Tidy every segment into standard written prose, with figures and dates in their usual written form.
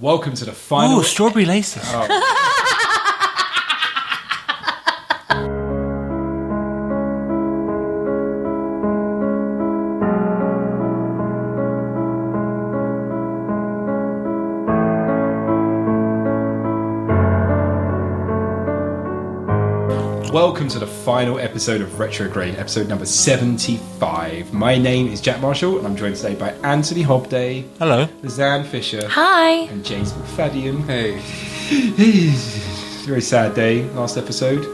Welcome to the final... Ooh, strawberry laces. Oh. Welcome to the final episode of Retrograde, episode number 75. My name is Jack Marshall, and I'm joined today by Anthony Hobday. Hello. Zan Fisher. Hi. And James McFadden. Hey. Very sad day, last episode.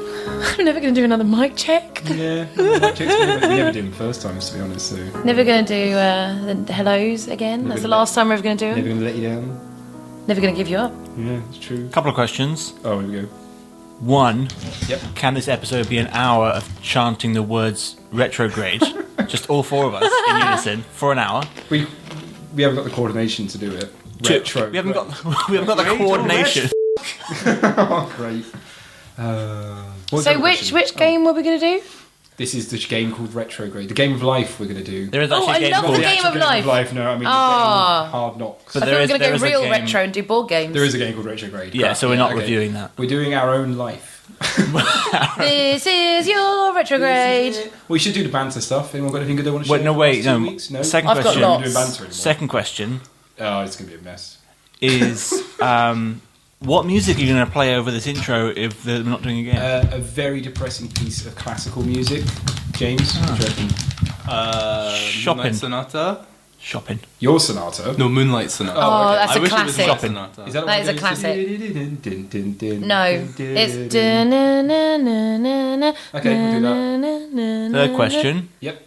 I'm never going to do another mic check. Yeah, mic checks, we never did them first times, to be honest. So Never going to do the hellos again. That's the last time we're ever going to do never them. going to let you down. Never going to give you up. Yeah, it's true. Couple of questions. Oh, here we go. One, Yep. can this episode be an hour of chanting the words retrograde? Just all four of us in unison for an hour. We haven't got the coordination to do it. Retro. We haven't got the coordination. Oh, great. So which game were we going to do? This is the game called Retrograde. The game of life we're going to do. There is Oh, actually I a game love called the game of life. No, I mean the game Ah. of Hard Knocks. But I thought we were going to go real retro and do board games. There is a game called Retrograde. Yeah, so we're not okay. reviewing that. We're doing our own life. This is your retrograde. We should do the banter stuff. Anyone got anything good they want to share? Wait, no, for wait, the last 2 no. weeks? No. Second I've got question. We're lots. doing banter anymore. Second question Oh, it's going to be a mess. is what music are you going to play over this intro if we're not doing a game? A very depressing piece of classical music. James, what do you reckon? Shopping. Moonlight Sonata? Shopping. Your sonata. No, Moonlight Sonata. Oh, okay. that's I a wish classic. it was Shopping. Moonlight Sonata. Is that That is a what classic. it No, it's... Okay, we'll do that. Third question. Yep.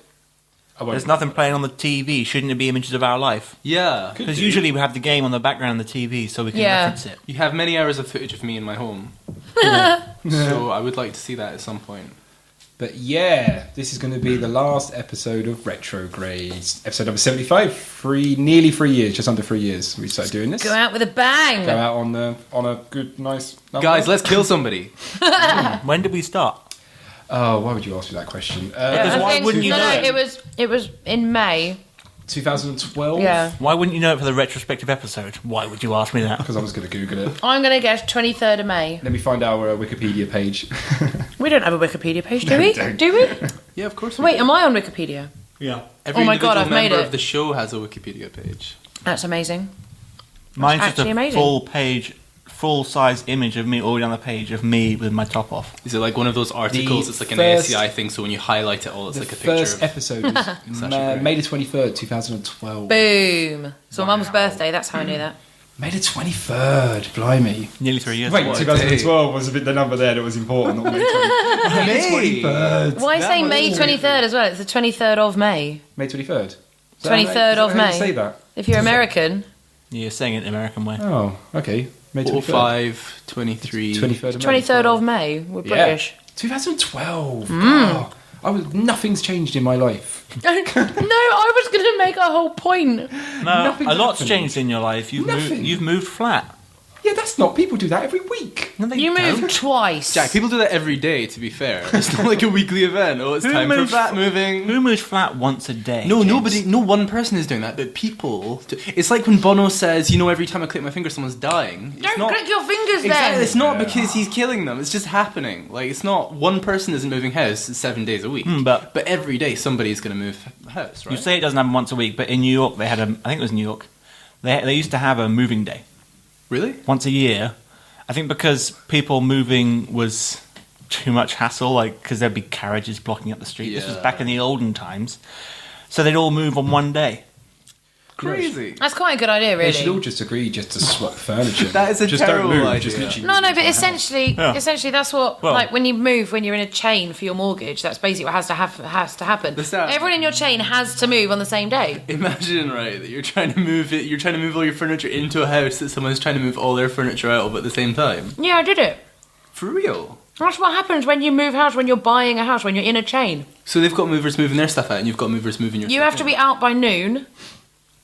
I won't. There's nothing playing on the TV. Shouldn't it be images of our life? Yeah. Could Because do. usually we have the game on the background of the TV so we can Yeah. reference it. You have many hours of footage of me in my home. So I would like to see that at some point. But yeah, this is going to be the last episode of Retrograde. Episode number 75. Nearly 3 years, just under 3 years we started doing this. Go out with a bang. Go out on a good, nice number. Guys, let's kill somebody. When did we start? Oh, why would you ask me that question? Because why wouldn't you know it? It was in May. 2012? Yeah. Why wouldn't you know it for the retrospective episode? Why would you ask me that? Because I was going to Google it. I'm going to guess 23rd of May. Let me find our Wikipedia page. We don't have a Wikipedia page, do No, we? we don't. Do we? Yeah, of course. Wait, am I on Wikipedia? Yeah. Every Oh my God, individual I've made member it. of the show has a Wikipedia page. That's amazing. Mine's just actually a amazing. full-size image of me already on the page of me with my top off. Is it like one of those articles? The It's like an first- ASCI thing, so when you highlight it all, it's The like a picture first of... episode was actually great. May the 23rd, 2012. Boom. It's my mum's Wow. birthday, that's how I knew that. May the 23rd, blimey. Nearly 3 years. Wait, ago. 2012 was a bit the number there that was important, not May 23rd. May 23rd. Why That say was- May 23rd as well? It's the 23rd of May. May 23rd. Is that 23rd how of you May. say that? If you're American, Yeah, you're saying it the American way. Oh, okay. May 23rd. 05, 23... 23rd of May. 23rd of May. We're Yeah. British. 2012. Oh, nothing's changed in my life. No, I was going to make a whole point. No, Nothing's a lot's happened. changed in your life. Nothing. You've moved flat. Yeah, that's not. People do that every week. No, they You don't. moved twice. Jack, people do that every day, to be fair. It's not like a weekly event. Oh, it's Who time for moves- flat moving. Who moves flat once a day? No, James? nobody, no one person is doing that, but people... It's like when Bono says, every time I click my finger, someone's dying. It's Don't not, click your fingers Exactly, then. it's not because he's killing them, it's just happening. Like, it's not... One person isn't moving house 7 days a week. but every day somebody's going to move house, right? you say it doesn't happen once a week, but in New York they had I think it was New York. They used to have a moving day Really? once a year. I think because people moving was too much hassle, like because there'd be carriages blocking up the street. This was Yeah. back in the olden times, so they'd all move on one day. Crazy. That's quite a good idea, They should all really. just agree just to swap furniture. That is a just terrible don't move, idea. Just literally No, move but to the essentially, Yeah. that's what Well- like when you move, when you're in a chain for your mortgage. That's basically what has to happen. The sound. Everyone in your chain has to move on the same day. Imagine, right, that you're trying to move it, you're trying to move all your furniture into a house that someone's trying to move all their furniture out of at the same time. Yeah, I did it. For real? That's what happens when you move house, when you're buying a house, when you're in a chain. So they've got movers moving their stuff out, and you've got movers moving your You stuff have to in. be out by noon.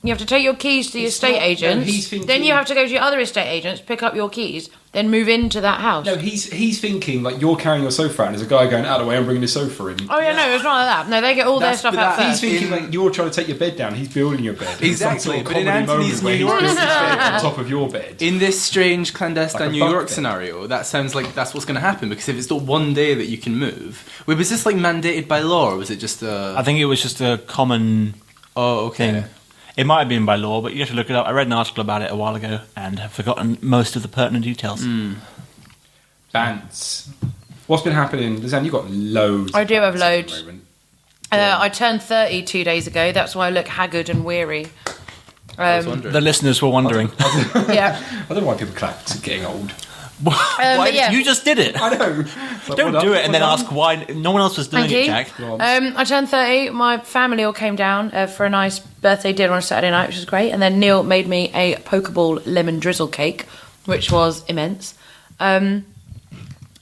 You have to take your keys to the estate not- no, agents. he's thinking- Then you have to go to your other estate agents, pick up your keys, then move into that house. No, he's thinking like you're carrying your sofa out and there's a guy going out of the way and bringing his sofa in. Oh yeah, no, it's not like that. No, they get all their That's- stuff but out that- first. He's thinking like you're trying to take your bed down. He's building your bed. It's some Exactly, sort of but in comedy Anthony's moment where New he's York building his bed style- on top of your bed. In this strange clandestine Like a New bunk York bed. scenario, that sounds like that's what's going to happen, because if it's the one day that you can move... Wait, was this like mandated by law, or was it just a... I think it was just a common Oh, okay. thing. It might have been by law, but you have to look it up. I read an article about it a while ago and have forgotten most of the pertinent details. Bants. What's been happening? Lizanne, you've got loads. I of do have bants at the loads. moment. I turned 30 2 days ago. That's why I look haggard and weary. I was wondering. The listeners were wondering. Yeah. I don't know why people clap to getting old. Why but yeah. You just did it. I know. It's like, Don't what do up? it and then What ask up? why no one else was doing Thank it, you. Jack. Go on. I turned 30. My family all came down for a nice birthday dinner on Saturday night, which was great. And then Neil made me a Pokeball lemon drizzle cake, which was immense. And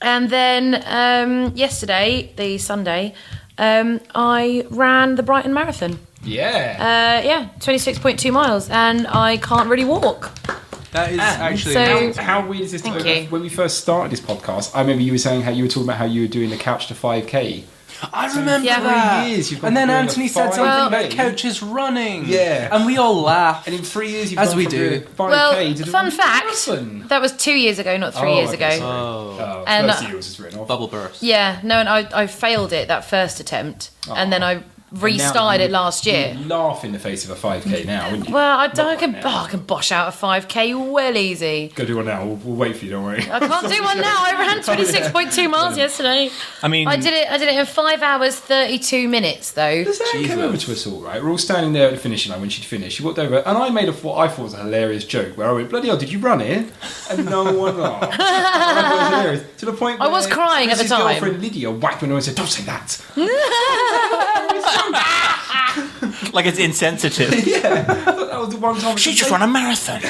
then yesterday, the Sunday, I ran the Brighton Marathon. Yeah. 26.2 miles, and I can't really walk. That is actually... so- How weird is this? Thank to you. When we first started this podcast, I remember you were saying how you were talking about how you were doing the couch to 5k. I remember Yeah. that. 3 years you've gone And then from doing Anthony a said something 5K. about couches running. Yeah. And we all laughed. And in 3 years, you've As gone we from do. doing 5k Well, to the fun fact, marathon. that was 2 years ago, not 3 years okay, ago. sorry. Oh. And, first year was just written off. Bubble burst. Yeah, no, and I failed it that first attempt, and then I And restarted now it last year. You laugh in the face of a 5k now, wouldn't you? Well, I Not can right now. I can bosh out a 5k well easy. Go do one now. We'll wait for you. Don't worry. I can't do one now. I ran 26.2 miles yesterday. I mean, I did it in 5 hours 32 minutes though. Lizanne came Jesus. over to us all, right? We're all standing there at the finishing line when she'd finished. She walked over, and I made what I thought was a hilarious joke where I went, "Bloody hell, did you run it?" And no one laughed. I thought it was hilarious. To the point I where was crying at the Chris's time. girlfriend Lydia whacked me and said, "Don't say that." like it's insensitive. Yeah, I thought that was the one time. She just ran a marathon.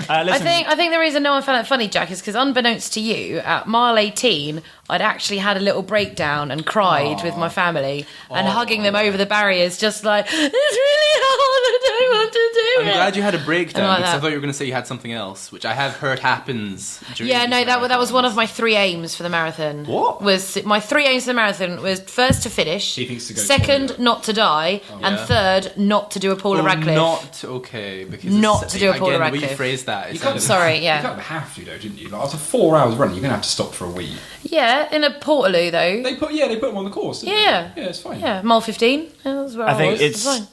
I Listen, think the reason no one found that funny, Jack, is because unbeknownst to you, at mile 18, I'd actually had a little breakdown and cried with my family and hugging them over the barriers, just like, it's really hard, I don't want to do I'm it. glad you had a breakdown, Like because that. I thought you were going to say you had something else, which I have heard happens during Yeah, no, these that was one of marathons. my 3 aims for the marathon. What? Was my 3 aims for the marathon was first to finish, He thinks to go to second toilet. not to die, and Yeah. third not to do a Paula Oh, Radcliffe. not okay, because Not it's, to do a Paula again, the way you Radcliffe. phrase that. You It can't- sounded- Sorry, You yeah, kind of have to though, didn't you? Like, after 4 hours running, you're gonna have to stop for a wee. yeah, in a Portaloo though. They put them on the course. didn't Yeah. they? Yeah, it's fine. Yeah, mile 15. Yeah, that's where I think was. it's- fine.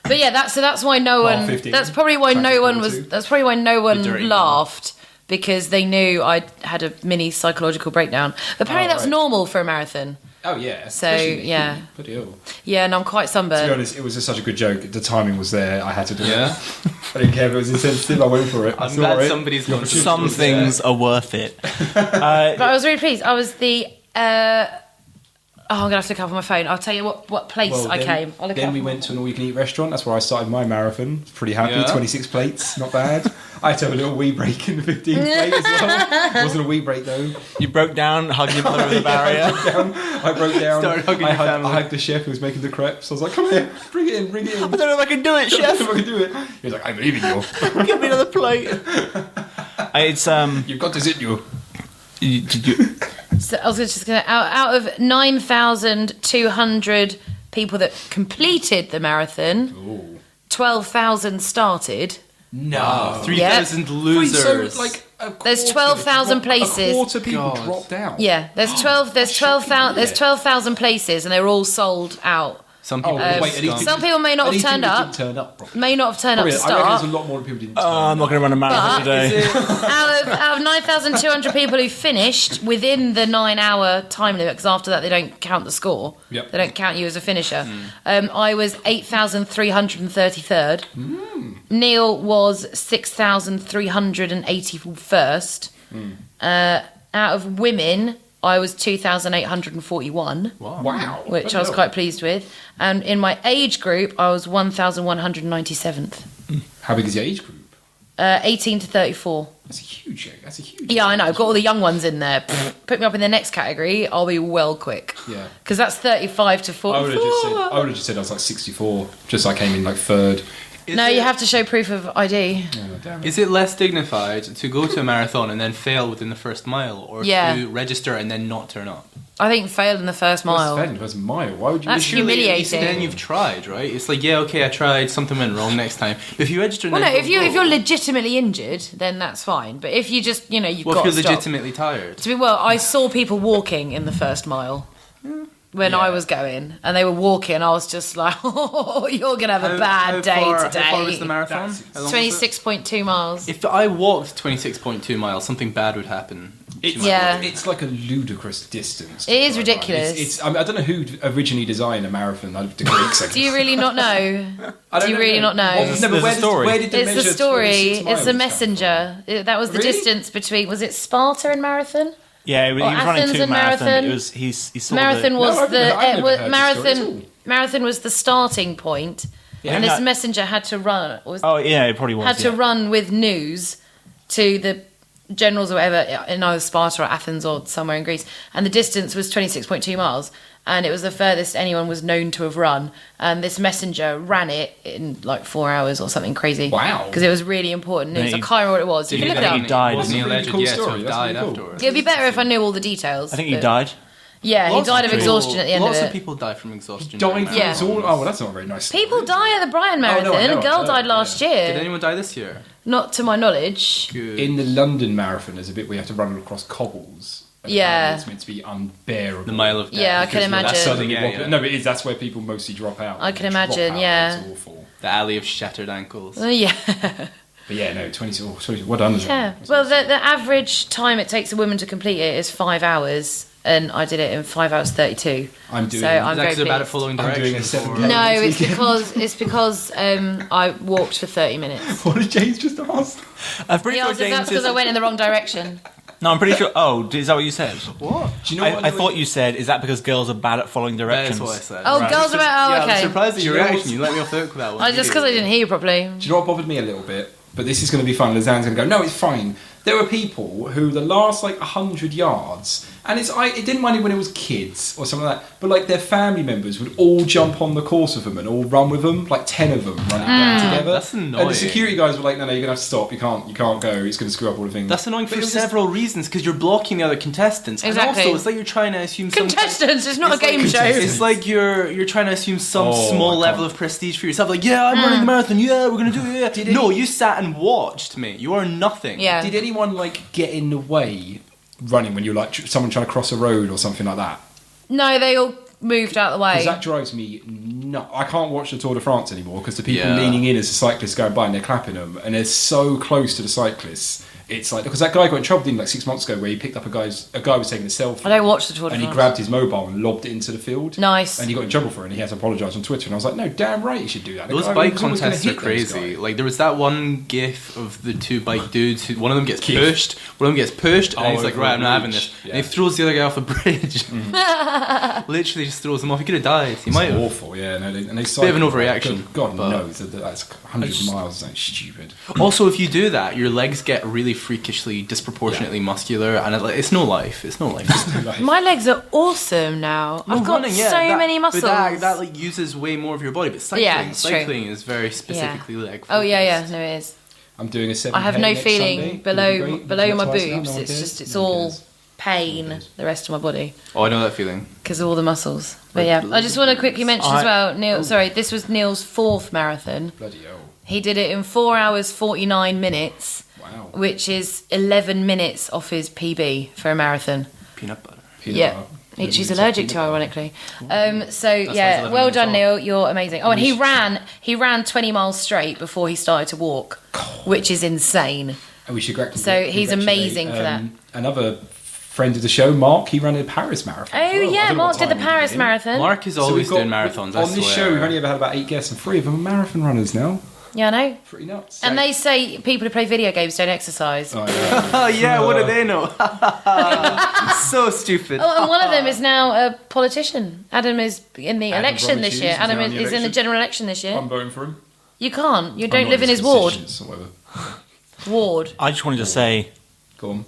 But yeah, that's why no Mile one. 15. That's probably why Traffic no one rule was. too. That's probably why no one dirty laughed, because they knew I had a mini psychological breakdown. But apparently Oh, that's right. normal for a marathon. Oh yeah. So, Especially- yeah. Bloody hell. Yeah, and I'm quite To be sunburned. honest, it was just such a good joke. The timing was there. I had to do Yeah. it. I didn't care if it was insensitive. I went for it. I I'm saw glad it. somebody's gone through some this. things are worth it. But I was really pleased. I was the. I'm gonna have to look up on my phone. I'll tell you what place Well, I then- came. I'll look it Then up we on went my to an all-you-can-eat restaurant. That's where I started my marathon. Pretty happy. Yeah. 26 plates, not bad. I had to have a little wee break in the 15th plate as well. It wasn't a wee break though. You broke down, hugged your mother over the barrier. I broke down. Started hugging I your hugged, family. I hugged the chef who was making the crepes. I was like, "Come here, bring it in, bring it in." I don't know if I can do it, I don't chef. know if I can do it. He was like, "I believe in you. Give me another plate. It's You've got this in you." Did you? So I was just going to out of 9,200 people that completed the marathon, Ooh. 12,000 started. No, 3,000 So, losers. like, There's 12,000 places. A quarter people God. dropped out. Yeah, there's 12,000 Yeah. 12,000 places, and they're all sold out. some Oh, people. wait, and these Some people may not and have these turned people up. didn't turn up properly. May not have turned up Probably, to I reckon start. there's a lot more people didn't turn I'm not going to run a marathon But- today. out of 9,200 people who finished within the 9-hour time limit, because after that they don't count the score. Yep. They don't count you as a finisher. I was 8,333rd. Neil was 6,381st. Out of women, I was 2,841, Wow. which I was quite pleased with. And in my age group, I was 1,197th. How big is your age group? 18 to 34. That's a huge. That's a huge. Yeah, I know. I've got all the young ones in there. Pfft, put me up in the next category. I'll be well quick. Yeah. Because that's 35 to I 44. would have just said I was like 64. Just I came in like third. No, you have to show proof of ID. Oh, damn it. Is it less dignified to go to a marathon and then fail within the first mile, or Yeah. to register and then not turn up? I think fail in the first mile. What's the first mile? Why would you? That's Surely at least humiliating. then you've tried, right? It's like, yeah, okay, I tried. Something went wrong next time. If you register, and Well, no, then if you're legitimately injured, then that's fine. But if you just, you've well, got if to you're stop. legitimately tired. I saw people walking in the first mile when I was going, and they were walking. I was just like, "Oh, you're gonna have a bad day today." How far was the marathon? How long was it? 26.2 miles. If I walked 26.2 miles, something bad would happen. It's like a ludicrous distance. It is to try and run. ridiculous. I don't know who originally designed a marathon. The Greeks, I guess. Do you really not know? I don't Do you really not know? No, but There's a story. Where did the It's the measure story. 26 It's miles the come messenger. That was the Really? distance between. Was it Sparta and Marathon? Yeah, he was running Athens two and marathons. Marathon. It was he saw Marathon the, was No, I've never heard this story at marathon. all. Marathon was the starting point, Yeah, and this no. messenger had to run. Oh yeah, it probably was. Had to yeah. run with news to the generals or whatever in either Sparta or Athens or somewhere in Greece, and the distance was 26.2 miles, and it was the furthest anyone was known to have run. And this messenger ran it in like 4 hours or something crazy. Wow. Because it was really important news. Yeah, I can't remember what it was. You Did can he look it think up. he died? Well, Wasn't he that's a really alleged cool yet to story. have That's died really cool. afterwards? It'd be better if I knew all the details. I think he but- died. Yeah, he Lots died of people- exhaustion at the end of Lots it. of people die from exhaustion. Died during from Yeah. it's all. Oh, well, that's not a very nice. story, People is it? die at the Brian no, I Marathon. know, A girl I know, died last Did year. anyone die this year? Not to my knowledge. Good. In the London Marathon, there's a bit where you have to run across cobbles. And Yeah. apparently it's meant to be unbearable. The mile of death. Yeah, I Because can you're imagine. suddenly Yeah, wobbling- yeah. No, but it is. That's where people mostly drop out. I can They drop imagine, out, yeah. It's awful. The alley of shattered ankles. Yeah. But yeah, no, 20. Oh, sorry, what done? Yeah. Well, the average time it takes a woman to complete it is 5 hours, and I did it in 5 hours 32. I'm doing. So I'm Is that very 'cause they're bad at pleased. following I'm doing a directions? 7K. or- No, this weekend. it's because I walked for 30 minutes. What did James just ask? I'm pretty He sure asked if James that's because I is. went in the wrong direction. No, I'm pretty sure. Oh, is that what you said? What? Do you know what I thought you said. Is that because girls are bad at following That directions? is what I said. Oh, Right. girls about. Oh, Yeah, okay. I'm surprised at your Do you know reaction. what's- You let me off the hook with that one. Just because I didn't hear you properly. Do you know what bothered me a little bit? But this is going to be fun. Lizanne's going to go, no, it's fine. There were people who the last 100 yards, and it didn't mind it when it was kids or something like that, but their family members would all jump on the course with them and all run with them, 10 of them running down together. That's annoying. And the security guys were like, no, you're going to have to stop. You can't go. It's going to screw up all the things. That's annoying But for it was just- several reasons, because you're blocking the other contestants. Exactly. And also, it's like you're trying to assume some... Contestants, it's not a game show. It's like you're trying to assume some Oh, small I level can't. of prestige for yourself. Like, yeah, I'm running the marathon. Yeah, we're gonna do it. Yeah. No, you sat and watched me. You are nothing. Yeah. Did anyone get in the way running when you're someone trying to cross a road or something like that? No, they all moved out of the way. Because that drives me nuts. I can't watch the Tour de France anymore because the people Yeah. leaning in as the cyclists go by and they're clapping them and they're so close to the cyclists. It's because that guy got in trouble, didn't he, 6 months ago, where he picked up a guy was taking a selfie. I don't watch the Tour de And he France. grabbed his mobile and lobbed it into the field. Nice. And he got in trouble for it and he had to apologise on Twitter. And I was like, no, damn right you should do that. The Those guy bike was always gonna contests are hit those crazy. guys. There was that one gif of the two bike dudes. One of them gets pushed. One of them gets pushed, and Oh, he's like, over "Right, a I'm not having bridge. this." Yeah. And he throws the other guy off a bridge. Literally, just throws him off. He could have died. He might It's have. awful, yeah. No, and they Bit of an cycle, overreaction, God but- knows that's 100 miles. That's stupid. Also, if you do that, your legs get really freakishly, disproportionately muscular, and it's no life. It's no life. My legs are awesome now. I've got Running, so that- many muscles. But that uses way more of your body. But cycling, Yeah, it's true. cycling is very specifically leg. Oh yeah, focused. no, it is. I'm doing a 7K I have no next feeling Sunday. below It'll be great. below my Twice now, boobs. no one It's cares. just it's No one all cares. pain. cares. The rest of my body Oh, I know that feeling. because of all the muscles. But yeah, I just want to quickly mention as well. Neil, sorry, this was Neil's 4th marathon. Bloody hell. He did it in 4 hours 49 minutes, Wow. which is 11 minutes off his PB for a marathon. Peanut butter. Peanut Yeah. butter. Which she's Peanut allergic to, butter. ironically. So why yeah, it's 11 well minutes done, off. Neil. You're amazing. Oh, and he ran 20 miles straight before he started to walk, which is insane. And we should So he's amazing for that. Another friend of the show, Mark, he ran a Paris marathon. Oh as well. I yeah, don't know Mark what did the time he Paris it. marathon. Mark is So always we've got- doing marathons. I On this swear. show, we've only ever had about 8 guests, and 3 of them are marathon runners now. Yeah, I know. Pretty nuts. And they say people who play video games don't exercise. Oh, yeah. Oh yeah, what do they know? So stupid. Oh, and one of them is now a politician. Adam is in the Adam election Roberts this Hughes year. is Adam now in the is in the election. general election this year. I'm voting for him. You can't. You I'm don't not live in his his ward. constituents or whatever. Ward. I just wanted to say Go on.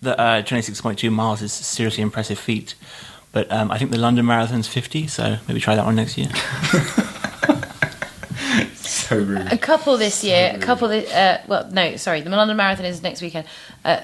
that 26.2 miles is a seriously impressive feat. But I think the London Marathon's 50, so maybe try that one next year. So rude. A couple this year. A couple. The London Marathon is next weekend.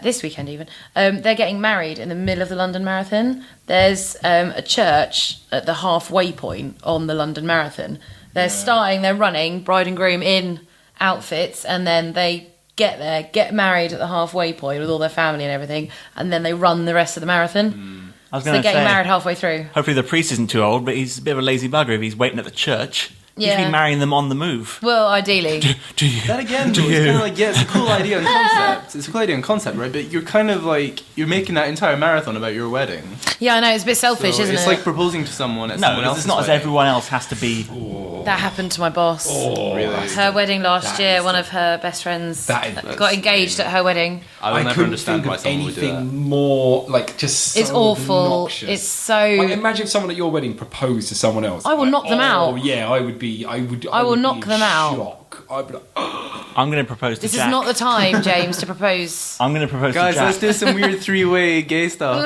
This weekend even. They're getting married in the middle of the London Marathon. There's a church at the halfway point on the London Marathon. They're running, bride and groom in outfits, and then they get there, get married at the halfway point with all their family and everything, and then they run the rest of the marathon. I was So going they're to say, getting married halfway through. hopefully the priest isn't too old, but he's a bit of a lazy bugger if he's waiting at the church. He should Yeah. be marrying them on the move. Well, ideally. Do you? That again, though, it's kind of like, it's a cool idea and concept. It's a cool idea and concept, right? But you're kind of like, you're making that entire marathon about your wedding. Yeah, I know, it's a bit selfish, So isn't it's it? like proposing to someone at No, someone else's it's not as wedding. everyone else has to be. That happened to my boss. Really? Her wedding last that year, is one the- of her best friends That's got engaged at her wedding. I will never couldn't understand think why of someone would do that. anything more like just so It's awful. obnoxious. It's so... Like, imagine if someone at your wedding proposed to someone else. I will knock them out. Oh yeah, I would be. I will would knock be in them out. shock. I'd be like, I'm going to propose to This Jack. is not the time, James, to propose. I'm going to propose Guys, to Jack. let's do some weird three-way gay stuff.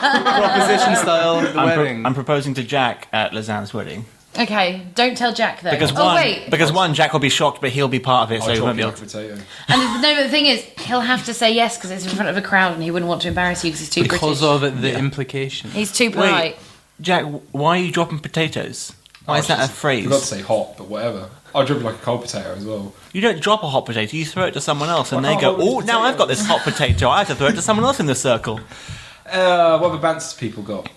Proposition style at the wedding. I'm proposing to Jack at Lizanne's wedding. Okay, don't tell Jack, though. Because one, Jack will be shocked, but he'll be part of it, so I'll he drop won't be you able like a to. potato. And no, but the thing is, he'll have to say yes because it's in front of a crowd and he wouldn't want to embarrass you because he's too Because British. of the implication. He's too polite. Jack, why are you dropping potatoes? Why is that a I forgot to phrase? say hot, but whatever. I'll drop it like a cold potato as well. You don't drop a hot potato, you throw it to someone else, and Well, they go, hot oh, now I've got this hot potato, I have to throw it to someone else in the circle. What other bands people got?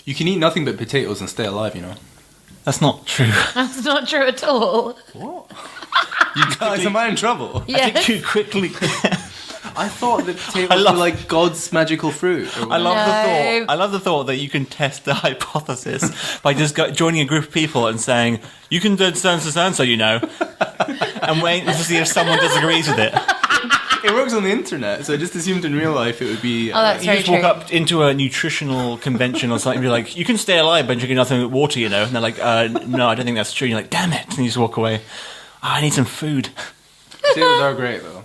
You can eat nothing but potatoes and stay alive, you know. That's not true. That's not true at all. What? You guys, am I in trouble? Yeah. I think you quickly... I thought that potatoes I love- were like God's magical fruit. Or I love No. the thought. I love the thought that you can test the hypothesis by just joining a group of people and saying, "You can do so and so, you know," and wait to see if someone disagrees with it. It works on the internet, so I just assumed in real life it would be. Oh, that's You very just walk true. up into a nutritional convention or something and be like, "You can stay alive by drinking nothing but water," you know, and they're like, "No, I don't think that's true." And you're like, "Damn it!" And you just walk away. Oh, I need some food. Potatoes are great though.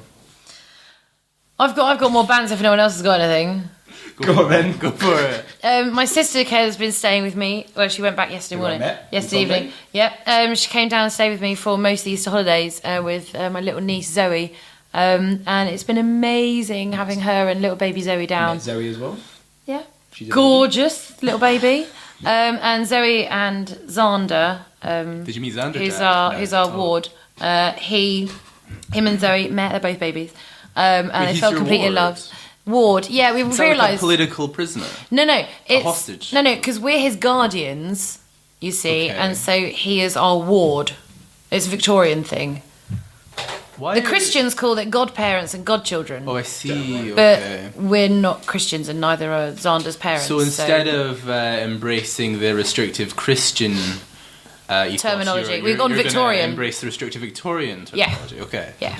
I've got more bands if no one else has got anything. Go on then. Go for it. My sister has been staying with me. Well, she went back yesterday Who I morning. met Yesterday on Sunday? evening. Yep. She came down and stayed with me for most of the Easter holidays with my little niece Zoe. And it's been amazing having her and little baby Zoe down. Met Zoe as well. Yeah. She's a- Gorgeous little baby. And Zoe and Xander, Did you meet Xander? who's Jack? our No. ward, him and Zoe met. They're both babies. And they he's felt your completely ward? loved. Ward, yeah, we Is that like a realised. political prisoner. No, it's hostage? No, because we're his guardians, you see, Okay. and so he is our ward. It's a Victorian thing. Why? The Christians call it godparents and godchildren, Oh, I see. but Okay. we're not Christians, and neither are Xander's parents. So instead of embracing the restrictive Christian ethos, Terminology. you're We've gone gonna Victorian. Embrace the restrictive Victorian Yeah. terminology. Okay. yeah.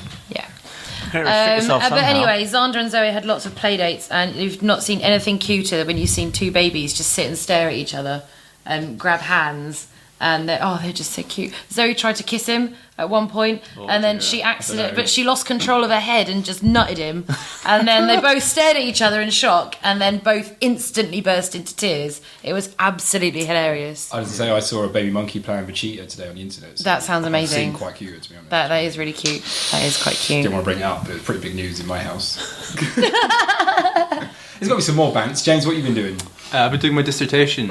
Don't restrict yourself But somehow. anyway, Xander and Zoe had lots of play dates, and you've not seen anything cuter when you've seen two babies just sit and stare at each other and grab hands. And they're just so cute. Zoe tried to kiss him at one point, and then she but she lost control of her head and just nutted him. And then they both stared at each other in shock, and then both instantly burst into tears. It was absolutely hilarious. I was to say I saw a baby monkey playing with cheetah today on the internet. So That sounds it amazing. seemed quite cute, to be honest. That is really cute. That is quite cute. Didn't want to bring it up, but it's pretty big news in my house. There's got to be some more bands. James, what have you been doing? I've been doing my dissertation.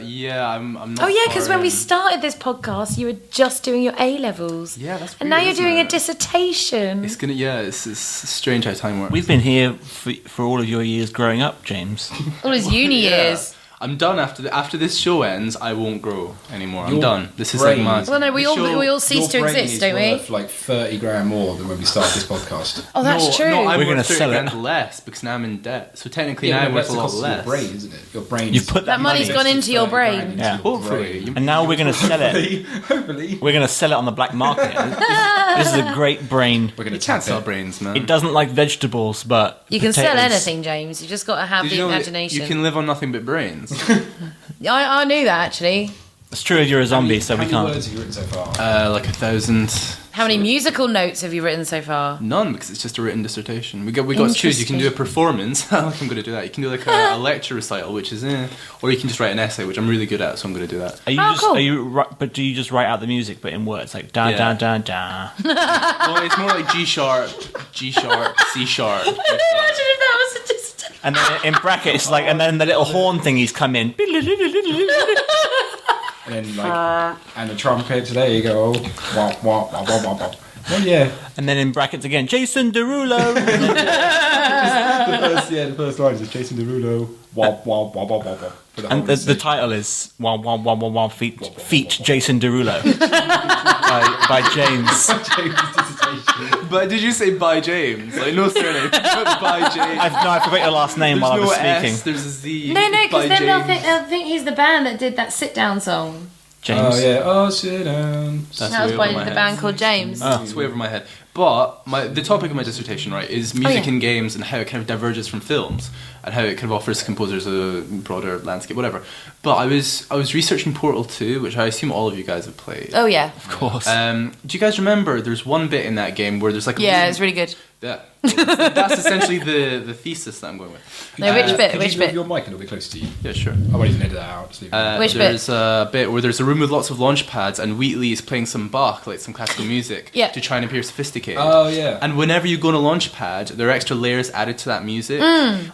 Yeah, I'm not. Oh yeah, because far when we in. started this podcast, you were just doing your A levels. Yeah, that's And now weird, you're isn't doing a it? dissertation. It's strange how time works. We've been here for all of your years growing up, James. All his uni Yeah. years. I'm done after this show ends. I won't grow anymore. I'm Your done. This is like brain- my. Well, no, we all cease to Your brain exist, is don't we? worth like 30 grand more than when we started this podcast. Oh, that's true. No, I'm We're worth gonna 30 sell it. grand less because now I'm in debt. So technically Yeah, now but I'm that's worth a the lot cost of less. your brain, isn't it? Your brain. You've put That money's money- gone into your brain. Yeah. Hopefully. And now we're going to sell it. Hopefully. We're going to sell it on the black market. This is a great brain. We're going You to can't tap sell it. brains, man. It doesn't like vegetables, but You can sell potatoes. anything, James. You just got to have Did the you know that imagination. you can live on nothing but brains? I knew that actually. It's true if you're a zombie, so How we many can't. words have you written so far? Like 1,000. How many musical notes have you written so far? None, because it's just a written dissertation. We got to choose. You can do a performance. I'm going to do that. You can do like a lecture recital, which is or you can just write an essay, which I'm really good at, so I'm going to do that. But do you just write out the music, but in words like da da da da? Well, it's more like G sharp, C sharp. Imagine if that was just. And then in brackets, like, and then the little horn thingies come in. And then and the trumpets, there you go. Wah, wah, wah, wah, wah, wah. Well, yeah. And then in brackets again, Jason Derulo. the first line is Jason Derulo. Wah, wah, wah, wah, wah, wah. And the title is Wah Wah Wah Wah Wah Feat Jason Derulo by James. But did you say by James? Like no surname, but by James. I forgot your last name while I was speaking. S, there's a Z. No, because then they'll think he's the band that did that sit-down song. James. Oh yeah, oh sit down. That was by the band called James. It's way over my head. But the topic of my dissertation, right, is music in games and how it kind of diverges from films and how it kind of offers composers a broader landscape, whatever. But I was researching Portal 2, which I assume all of you guys have played. Oh yeah, of course. Do you guys remember? There's one bit in that game where there's like it's really good. Yeah, that's essentially the thesis that I'm going with. No, which bit? Could you move your mic a little bit closer to you? Yeah, sure. I won't even edit that out. Just leave it. Which there's a bit where there's a room with lots of launch pads and Wheatley is playing some Bach, like some classical music, to try and appear sophisticated. Oh yeah. And whenever you go on a launch pad, there are extra layers added to that music,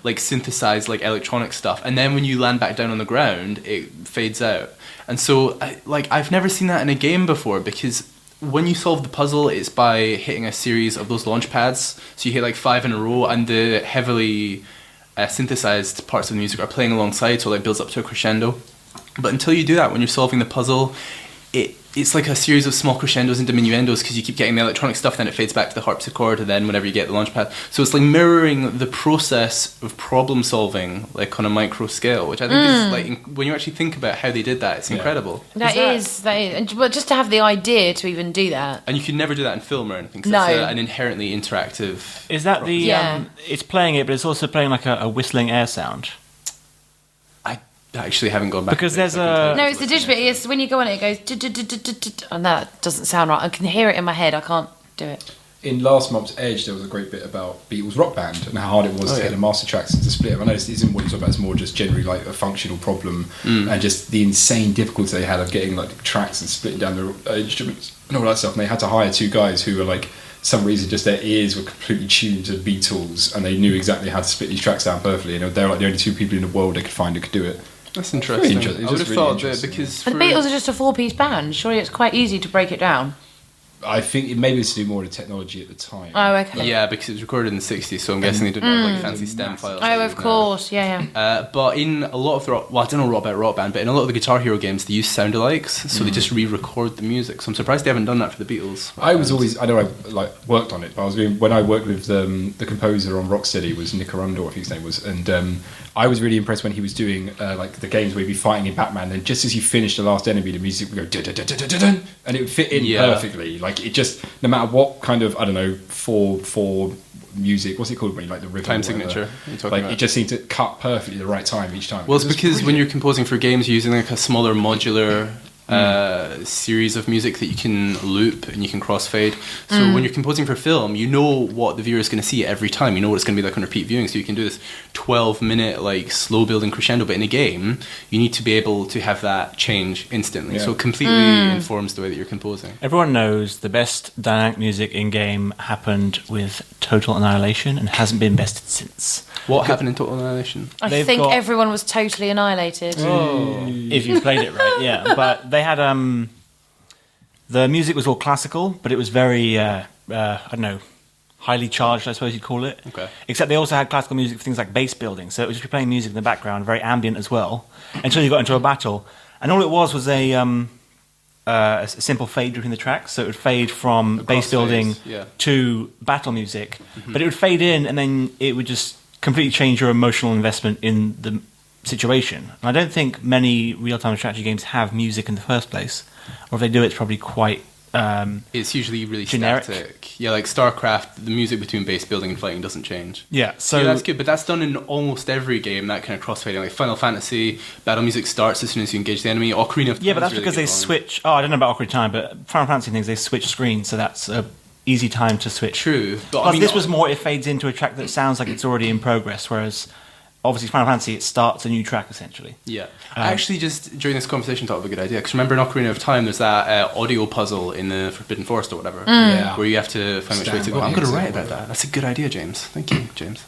like synthesized, like electronic stuff. And then when you land back down on the ground, it fades out. And so, I've never seen that in a game before, because when you solve the puzzle, it's by hitting a series of those launch pads. So you hit like 5 in a row, and the heavily synthesized parts of the music are playing alongside, so it builds up to a crescendo. But until you do that, when you're solving the puzzle, it's like a series of small crescendos and diminuendos, because you keep getting the electronic stuff, then it fades back to the harpsichord, and then whenever you get the launch pad. So it's like mirroring the process of problem solving, like on a micro scale, which I think is like, when you actually think about how they did that, it's incredible. That is. But just to have the idea to even do that. And you can never do that in film or anything, because it's an inherently interactive... Is that the... it's playing it, but it's also playing like a whistling air sound. I actually haven't gone back. Because there's a... No, it's the digital bit. It's when you go on it, it goes... And that doesn't sound right. I can hear it in my head. I can't do it. In last month's Edge, there was a great bit about Beatles Rock Band and how hard it was to get the master tracks and to split them. I know this isn't what you're talking about, it's more just generally like a functional problem and just the insane difficulty they had of getting like tracks and splitting down the instruments and all that stuff. And they had to hire 2 guys who were like, for some reason, just their ears were completely tuned to Beatles and they knew exactly how to split these tracks down perfectly. And they were like the only 2 people in the world they could find who could do it. That's interesting. Really I would have thought that because... But the Beatles are just a 4-piece band. Surely it's quite easy to break it down. I think it maybe was to do more with the technology at the time. Oh, okay. Yeah, because it was recorded in the 60s, so I'm guessing they didn't have like fancy stem files. Oh, of course, yeah. But in a lot of the I don't know about Rock Band, but in a lot of the Guitar Hero games, they use sound-alikes, so they just re-record the music. So I'm surprised they haven't done that for the Beatles. I worked on it, but when I worked with the composer on Rocksteady was Nick Arundel, I think his name was, and I was really impressed when he was doing like the games where he'd be fighting in Batman, and just as you finished the last enemy, the music would go dun-dun-dun-dun-dun-dun, and it would fit in perfectly. Like it just, no matter what kind of, I don't know, for music, what's it called when you like the rhythm? Time signature. Like it just seemed to cut perfectly the right time each time. Well, it's because when you're composing for games, you're using like a smaller modular series of music that you can loop and you can crossfade. So when you're composing for film, you know what the viewer is going to see every time. You know what it's going to be like on repeat viewing. So you can do this 12-minute like slow building crescendo. But in a game, you need to be able to have that change instantly. Yeah. So it completely informs the way that you're composing. Everyone knows the best dynamic music in game happened with Total Annihilation and hasn't been bested since. What happened in Total Annihilation? I think everyone was totally annihilated. Oh. If you played it right, yeah. But they had the music was all classical, but it was very I don't know, highly charged, I suppose you'd call it. Okay. Except they also had classical music for things like base building, so it was just playing music in the background, very ambient as well, until you got into a battle, and all it was a simple fade between the tracks, so it would fade from base building to battle music, but it would fade in, and then it would just completely change your emotional investment in the situation. And I don't think many real-time strategy games have music in the first place, or if they do, it's probably quite It's usually really generic. static. Yeah, like StarCraft, the music between base building and fighting doesn't change. Yeah, so That's good, but that's done in almost every game, that kind of crossfading. Like Final Fantasy, battle music starts as soon as you engage the enemy. Ocarina of Time. yeah, but that's really because good they one. switch. Oh, I don't know about Ocarina of Time, but Final Fantasy things they switch screens, so that's a easy time to switch. True, but Plus, I mean, this was more. It fades into a track that sounds like it's already in progress, whereas obviously Final Fantasy it starts a new track essentially. Yeah. I actually just, during this conversation, thought of a good idea. Because remember in Ocarina of Time, there's that audio puzzle in the Forbidden Forest or whatever. Yeah. Where you have to find which way to Stand go. by I'm going to exit write or about whatever. that. That's a good idea, James. Thank you, James.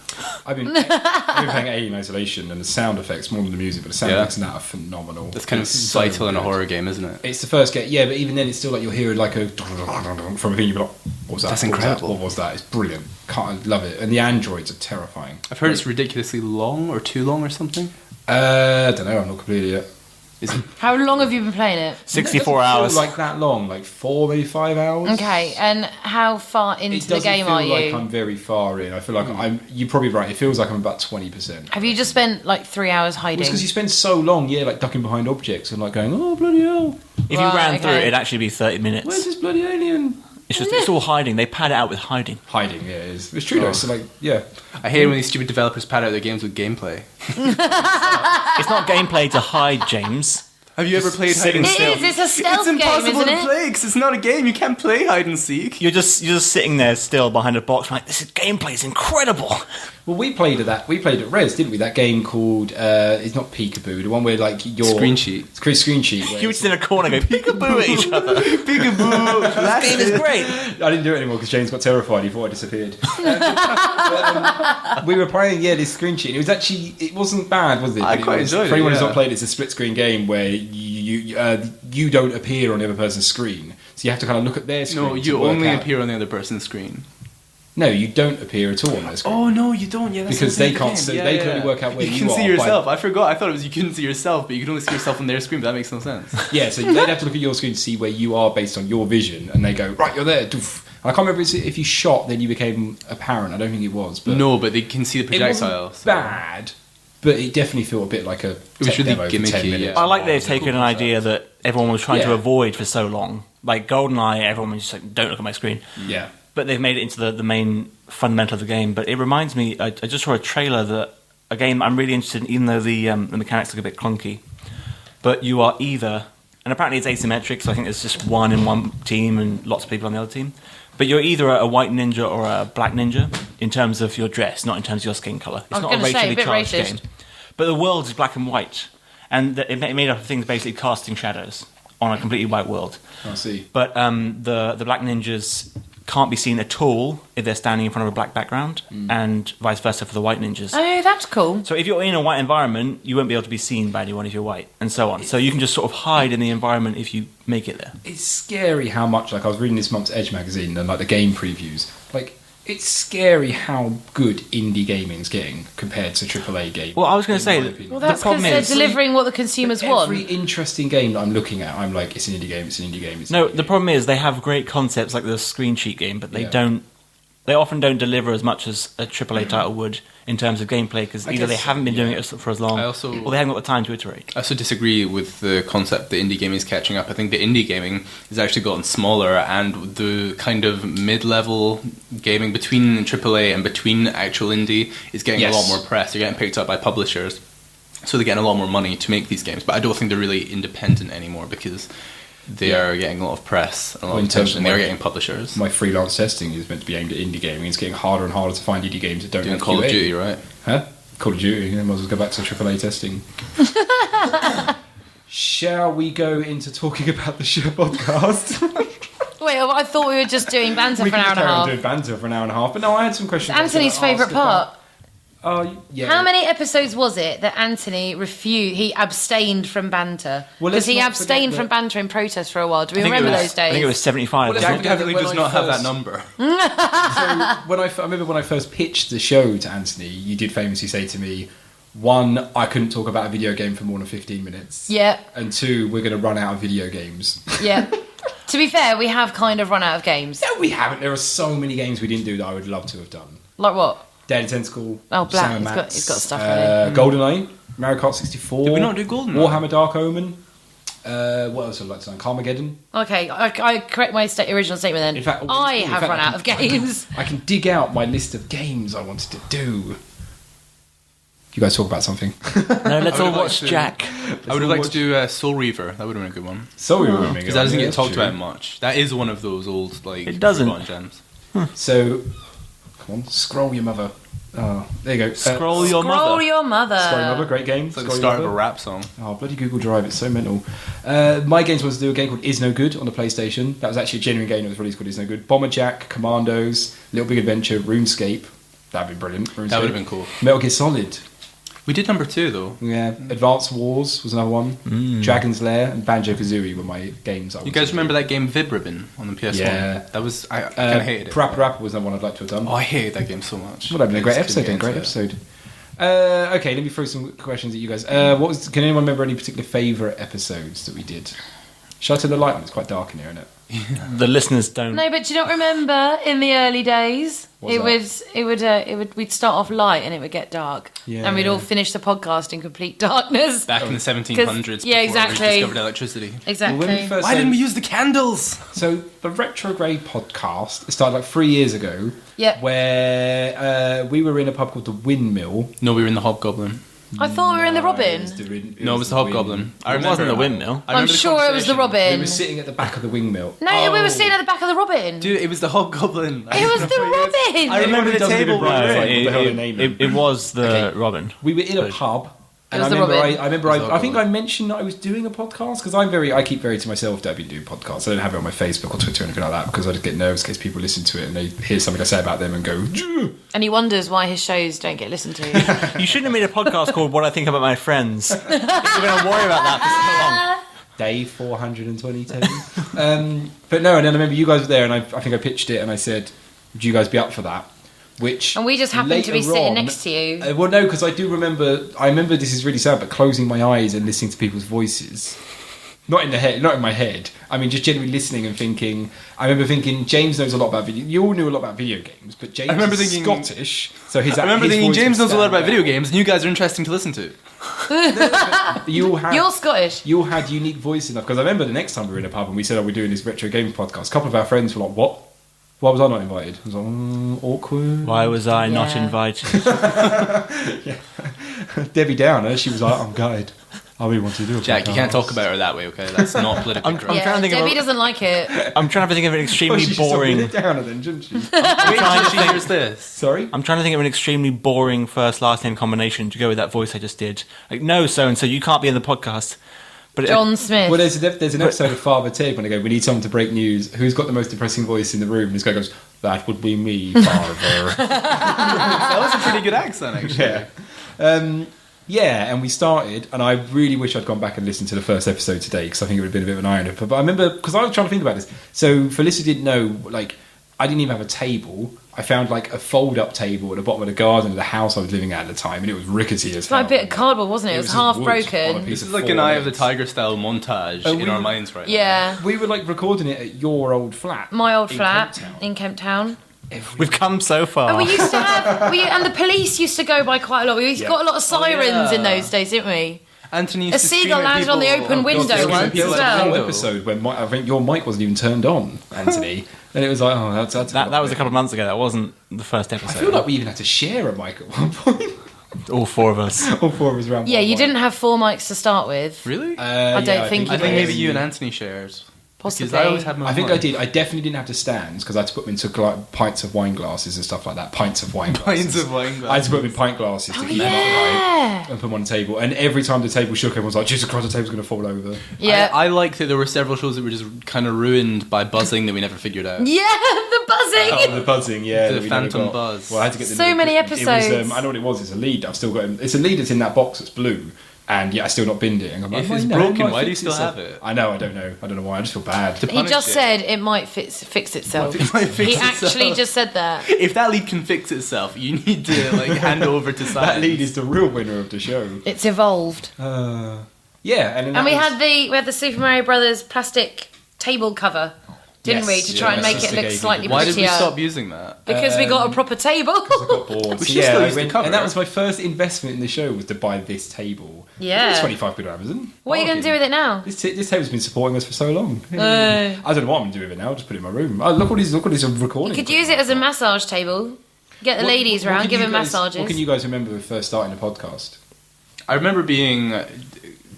I've been playing Alien Isolation, and the sound effects, more than the music, but the sound Yeah. effects in that are phenomenal. That's kind of It's so vital in a good. horror game, isn't it? It's the first game, yeah, but even then, it's still like you'll hear like a from a thing. You'll be like, "What was that? That's What was that? incredible. What was that? It's brilliant. Can't love it." And the androids are terrifying. I've heard it's ridiculously long or too long or something. I don't know. I'm not completed yet. Is it? How long have you been playing it? 64 It doesn't feel hours. like that long, like 4, maybe 5 hours. Okay, and how far It into the doesn't game feel are like you? I'm very far in. I feel like I'm. You're probably right. It feels like I'm about 20%. Have you just spent like 3 hours hiding? It's because you spend so long, yeah, like ducking behind objects and like going, "Oh bloody hell, If you Right, ran through okay. it, it'd actually be 30 minutes. where's this bloody alien?" It's all hiding. They pad it out with hiding. Hiding, yeah, it is. It's true though. So like, yeah, I hate when these stupid developers pad out their games with gameplay. It's not gameplay to hide, James. Have you ever played hide sitting and It still. seek? is, it's a stealth It's game, impossible isn't to it? play because it's not a game. You can't play hide and seek. You're just sitting there still behind a box, like this is gameplay is incredible. Well, we played at Res, didn't we? That game called it's not Peekaboo, the one where like your Screen sheet. It's called Screen Sheet. where You were it's- just in a corner going peekaboo at each other. Peekaboo. This game is great. I didn't do it anymore because James got terrified. He thought I disappeared. We were playing, this Screen Sheet. It wasn't bad, was it? I But quite was, enjoyed it, For anyone who's yeah. not played, it's a split screen game where you don't appear on the other person's screen, so you have to kind of look at their screen. No, to you work only out. appear on the other person's screen. No, you don't appear at all on their screen. Oh no, you don't. Yeah, that's Because the they same can't game. see- they can only work out where you can are see by- yourself. I forgot. I thought it was you couldn't see yourself, but you can only see yourself on their screen. But that makes no sense. Yeah, so they'd have to look at your screen to see where you are based on your vision, and they go, right, you're there. Doof. I can't remember if you shot, then you became apparent. I don't think it was, but No, but they can see the it wasn't projectiles. bad, but it definitely felt a bit like a was tech really demo for 10 gimmicky, minutes. yeah. I like they've Oh, taken cool an idea concept. that everyone was trying to Yeah. avoid for so long. Like GoldenEye, everyone was just like, don't look at my screen. Yeah. But they've made it into the main fundamental of the game. But it reminds me, I just saw a trailer that a game I'm really interested in, even though the mechanics look a bit clunky. But you are either, and apparently it's asymmetric, so I think there's just one in one team and lots of people on the other team. But you're either a white ninja or a black ninja in terms of your dress, not in terms of your skin colour. It's I was not a gonna say, a racially bit charged racist. game. But the world is black and white. And it made up of things basically casting shadows on a completely white world. I see. But the black ninjas can't be seen at all if they're standing in front of a black background, and vice versa for the white ninjas. Oh, that's cool. So if you're in a white environment, you won't be able to be seen by anyone if you're white, and so on. So you can just sort of hide in the environment if you make it there. It's scary how much, like I was reading this month's Edge magazine and like the game previews, like it's scary how good indie gaming's getting compared to AAA games. Well, I was going to in say, my that opinion. Well, the that's because problem they're is... delivering what the consumers want. Every interesting game that I'm looking at, I'm like, it's an indie game, it's an indie game, it's an No, indie the game. problem is they have great concepts like the screen sheet game, but they Yeah. don't. They often don't deliver as much as a AAA title would in terms of gameplay because I either they guess, haven't been doing yeah. it for as long, I also- or they haven't got the time to iterate. I also disagree with the concept that indie gaming is catching up. I think the indie gaming has actually gotten smaller, and the kind of mid-level gaming between AAA and between actual indie is getting Yes. a lot more press. They're getting picked up by publishers, so they're getting a lot more money to make these games. But I don't think they're really independent anymore because they are getting a lot of press and a lot Well, of in terms attention. of They are my- getting publishers. My freelance testing is meant to be aimed at indie gaming. It's getting harder and harder to find indie games that don't Doing have Call of QA. Duty, right? Huh? Call of Duty. Then might as well go back to AAA testing. Shall we go into talking about the show podcast? Wait, I thought we were just doing banter We for an can hour and a just carry on half. doing banter for an hour and a half. But no, I had some questions. I was Anthony's gonna ask favourite part. about- yeah. How many episodes was it that Anthony refused? He abstained from banter Well, because let's he not abstained forget from that- banter in protest for a while. Do we I think it remember was- those days? I think it was 75. Well, let's wasn't not it? forget Definitely when does I not have that first- number. I remember when I first pitched the show to Anthony, you did famously say to me, one, I couldn't talk about a video game for more than 15 minutes. Yeah, And two, we're going to run out of video games. yeah. To be fair, we have kind of run out of games. No, we haven't. There are so many games we didn't do that I would love to have done. Like what? Dead and Tentacle. Oh, Black. Sam and He's got Max, stuff, hasn't GoldenEye, Mario Kart 64. Did we not do GoldenEye? Warhammer Dark Omen. What else would I like to know? Carmageddon. Okay, I correct my original statement then. In fact, I have run out of games. I can dig out my list of games I wanted to do. You guys talk about something. No, let's I all would watch like to- Jack. I would have liked to do Soul Reaver. That would have been a good one. So we were Because that doesn't get talked about much. That is one of those old, like, It doesn't. forgotten gems. So, come on, Scroll Your Mother. Oh, there you go. Scroll your Scroll mother. your mother. Scroll Your Mother, great game. It's like the Scroll start Your of a Mother. rap song. Oh, bloody Google Drive, it's so mental. My games was to do a game called Is No Good on the PlayStation. That was actually a genuine game that was released called Is No Good. Bomber Jack, Commandos, Little Big Adventure, RuneScape. That'd be brilliant. RuneScape. That would have been cool. Metal Gear Solid. We did number 2, though. Yeah. Advanced Wars was another one. Dragon's Lair and Banjo-Kazooie were my games. You guys remember that game Vib Ribbon on the PS1? Yeah. That was... I kind of hated it. Parappa Rapper was another one I'd like to have done. Oh, I hated that game so much. Would have been a great I just episode couldn't then, get great into it. episode. Okay, let me throw some questions at you guys. Can anyone remember any particular favourite episodes that we did? Shall I turn the light on? It's quite dark in here, isn't it? The listeners don't. No, but do you not remember in the early days? What's We'd start off light and it would get dark, Yeah. and we'd all finish the podcast in complete darkness. Back in the 1700s, yeah, before exactly. we discovered electricity. Exactly. Well, when we first Why didn't we use the candles? So the Retrograde podcast, it started like 3 years ago. Yep. Where we were in a pub called the Windmill. No, we were in the Hobgoblin. I thought we were in the Robin. No, it was the Hobgoblin. I It remember wasn't the windmill. I I'm remember the sure it was the conversation. Robin. We were sitting at the back of the Windmill. No, we were sitting at the back of the Robin. Dude, it was the Hobgoblin. It was the Robin. I remember the Anyone who doesn't table. live in Brighton, Right. like, what the hell they name it? It was the Okay. Robin. We were in a pub. And was I the remember, Robin. I remember, It was the I think I Robin. mentioned that I was doing a podcast because I keep very to myself that I've been doing podcasts. I don't have it on my Facebook or Twitter or anything like that because I just get nervous in case people listen to it and they hear something I say about them and go, "Ugh." And he wonders why his shows don't get listened to. You shouldn't have made a podcast called "What I Think About My Friends." If you're going to worry about that for so long. Day 422. But no, and then I remember you guys were there and I think I pitched it and I said, would you guys be up for that? Which And we just happened to be later sitting on- next to you. Well, no, because I remember this is really sad, but closing my eyes and listening to people's voices. Not in my head. I mean, just generally listening and thinking. I remember thinking James knows a lot about video. You all knew a lot about video games, but James remember is thinking- Scottish, so his. I remember his thinking voice James would knows a lot stand about video out. games, and you guys are interesting to listen to. You all had. You're Scottish. You all had unique voice enough because I remember the next time we were in a pub and we said, "Oh, we're doing this retro games podcast." A couple of our friends were like, "What? Why was I not invited?" I was like, "Awkward." Why was I not Yeah. invited? Debbie Downer, she was like, "I'm gutted. I really want to do a Jack, you podcast." can't talk about her that way, okay? That's not politically I'm correct. Yeah, trying to think of Debbie a- doesn't like it. I'm trying to think of an Oh, extremely she should stop boring. being a downer then, shouldn't she? Wait till she hears this. Sorry. I'm trying to think of an extremely boring first last name combination to go with that voice I just did. Like, no, so and so, you can't be in the podcast. But John Smith. Well, there's an episode of Father Ted when they go, "We need someone to break news. Who's got the most depressing voice in the room?" And this guy goes, "That would be me, Father." That was a pretty good accent, actually. Yeah. Yeah, and we started, and I really wish I'd gone back and listened to the first episode today because I think it would have been a bit of an eye-opener. But I remember, because I was trying to think about this. So, for listeners who didn't know, like, I didn't even have a table. I found, like, a fold-up table at the bottom of the garden of the house I was living at the time, and it was rickety as It's like a bit of cardboard, wasn't it? It was just half wood on a broken. piece This of is like an Eye of the 4 Tiger style montage Oh, in we our were- minds right now. Yeah. We were, like, recording it at your old flat. My old in flat Kent Town. in Kemp Town. we've come so far. And we used to have, and the police used to go by quite a lot. We got a lot of sirens in yeah. those days, didn't we? Anthony used A to seagull scream at landed on the people- open window there was once there as was a well. whole episode when I think your mic wasn't even turned on, Anthony, and it was like, oh, that's that was a couple of months ago. That wasn't the first episode. I feel like we even had to share a mic at one point. All four of us. All 4 of us around. Yeah, one you mic. didn't have 4 mics to start with. Really? I don't think you I think did. maybe you and Anthony shared. Possibly. Because I always had my I think mic. I did. I definitely didn't have to stands because I had to put them into like, pints of wine glasses and stuff like that. Pints of wine glasses. Pints of wine I had to put them in pint glasses to Oh, keep them upright yeah. and put them on the table. And every time the table shook, everyone was like, Jesus Christ, the table's going to fall over. Yeah. I liked that there were several shows that were just kind of ruined by buzzing that we never figured out. Yeah, the buzzing. Oh, the buzzing, yeah. The that we never phantom got. buzz. Well, I had to get the So many It was, episodes. I know what it was. It's a lead. I've still got it. It's a lead that's in that box that's blue. And yeah, I still not binned it. And I'm like, If well, it's you know, it broken, might why do you fix still itself. have it? I know. I don't know why. I just feel bad. To He punish just it. said it might fix itself. It might fix He itself. actually just said that. If that lead can fix itself, you need to like hand over to science. That lead is the real winner of the show. It's evolved. Yeah, and then And we that had the Super Mario Brothers plastic table cover didn't we? To try and make it look slightly Why did we prettier. stop using that? Because we got a proper table. I got bored. We So, should still use the went- cover. and that was my first investment in the show, was to buy this table. Yeah. It was 25 quid on Amazon. What are you going to do with it now? This table's been supporting us for so long. I don't know what I'm going to do with it now. I'll just put it in my room. Oh, look what he's recording. You could use it as a massage table. Get the ladies What round, can give you them guys- massages. What can you guys remember when first starting the podcast? I remember being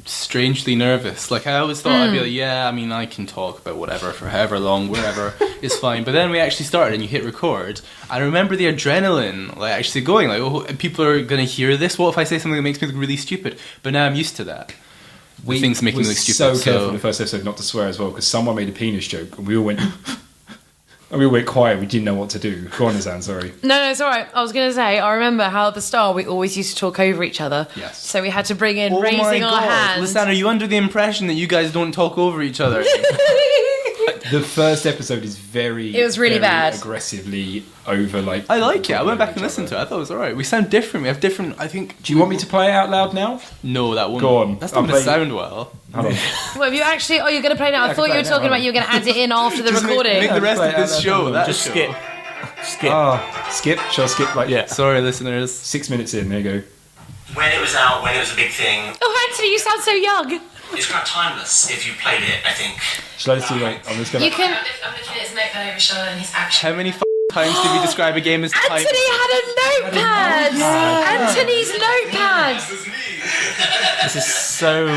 strangely nervous. Like, I always thought I'd be like, yeah, I mean, I can talk about whatever for however long, wherever, it's fine. But then we actually started and you hit record. I remember the adrenaline, like, actually going, like, oh, people are going to hear this. What if I say something that makes me look really stupid? But now I'm used to that. Things making me look stupid. So careful in the first episode not to swear as well, because someone made a penis joke and we all went... And we all went quiet. We didn't know what to do. Go on, Azan, sorry. No, it's all right. I was going to say, I remember how at the start we always used to talk over each other. Yes. So we had to bring in raising our hands. Lisanne, are you under the impression that you guys don't talk over each other? The first episode is very... It was really very bad. aggressively over, like... I like it. I went back and each listened to other. it. I thought it was alright. We sound different. We have different, I think... Do you want me to play it out loud now? No, that won't. Go on. That's I'll not going to play- sound well. Hold on. Well, have you actually... Oh, you're going to play it now? Yeah, I thought I you can were play it talking now. about you were going to add it in after the Just recording. Make the rest of this show. That Just show. skip. Skip. Skip. Shall I skip, like... Yeah. Sorry, listeners. 6 minutes in, there you go. When it was out, when it was a big thing, Oh, Anthony, you sound so young. it's kind of timeless if you played it, I think. Shall I just do, like... I'm just going You to... can... I'm looking at his notepad over his shoulder and his action. How many times did we describe a game as Anthony had a notepad. Anthony's notepad. This is so...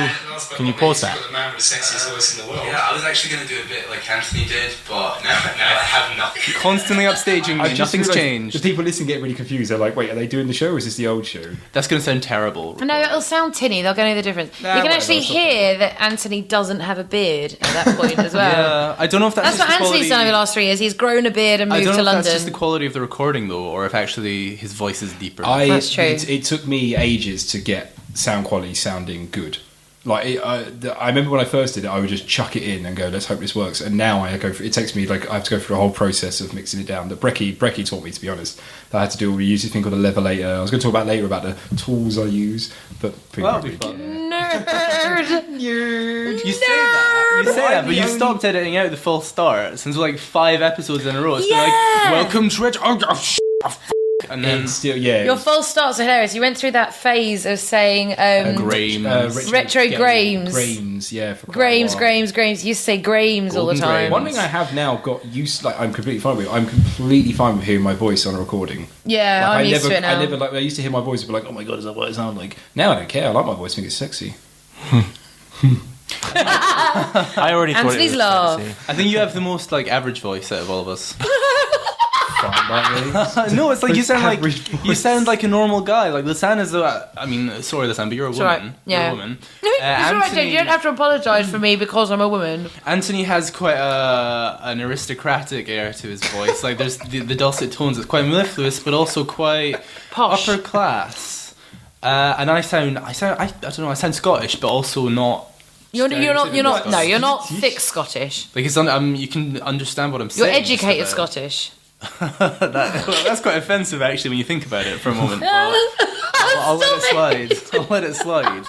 Can you pause that? The man with the sexiest voice in the world. Yeah, I was actually going to do a bit like Anthony did, but now I have nothing. Constantly upstaging I me. just Nothing's realised changed. The people listening get really confused. They're like, wait, are they doing the show or is this the old show? That's going to sound terrible. No, it'll sound tinny. They'll go know the difference. Nah, you can whatever, actually it's not hear that Anthony doesn't have a beard at that point as well. Yeah, I don't know if that's That's just what the Anthony's done over quality. the last 3 years. He's grown a beard and I moved don't to know if London. that's just the quality of the recording though, or if actually his voice is deeper. That's true. It took me ages to get sound quality sounding good. Like I remember when I first did it, I would just chuck it in and go, "Let's hope this works." And now I go. It takes me like I have to go through a whole process of mixing it down. That Brecky taught me, to be honest. That I had to do. We use this thing called a levelator. I was going to talk about later about the tools I use, but Well, that'll be fun. Nerd. You say that, but you stopped editing out the false start since like 5 episodes in a row. It's been Yeah. like, welcome to and then And still, yeah. Your false starts are hilarious. You went through that phase of saying Grames. Retro Grames. Grames, yeah. For quite a Grames, while. Grames, Grames. You used to say Grames all the Golden time. Grames. One thing I have now got used, like I'm completely fine with. I'm completely fine with hearing my voice on a recording. Yeah, Like, I'm used to it now. I never like. I used to hear my voice and be like, "Oh my god, is that what it sounds like?" Now I don't care. I like my voice. I think it's sexy. I already thought it Anthony's was laugh. sexy. I think you have the most like average voice out of all of us. Fine by me. No, it's like you sound like Average you voice. sound like a normal guy. Like Lisanne is the. I mean, sorry, Lisanne, but you're a woman. It's all right. Yeah. You're a woman. No, it's all right, Jane. You don't have to apologise for me because I'm a woman. Anthony has quite an aristocratic air to his voice. Like there's the dulcet tones. It's quite mellifluous, but also quite Posh. upper class. And I don't know. I sound Scottish, but also not. You're not. Scottish. No, you're not thick Scottish. Like it's you can understand what I'm You're saying. educated just Scottish. that's quite offensive, actually, when you think about it for a moment. But I'll let it slide. I'll let it slide.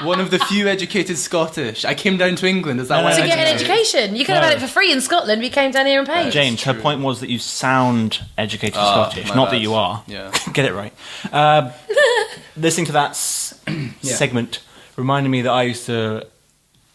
One of the few educated Scottish. I came down to England. Is that why? To I get an did it? education, you could have had it for free in Scotland. We came down here and paid. James, her point was that you sound educated Scottish, my not bad. that you are. Yeah. Get it right. Listening to that segment reminded me that I used to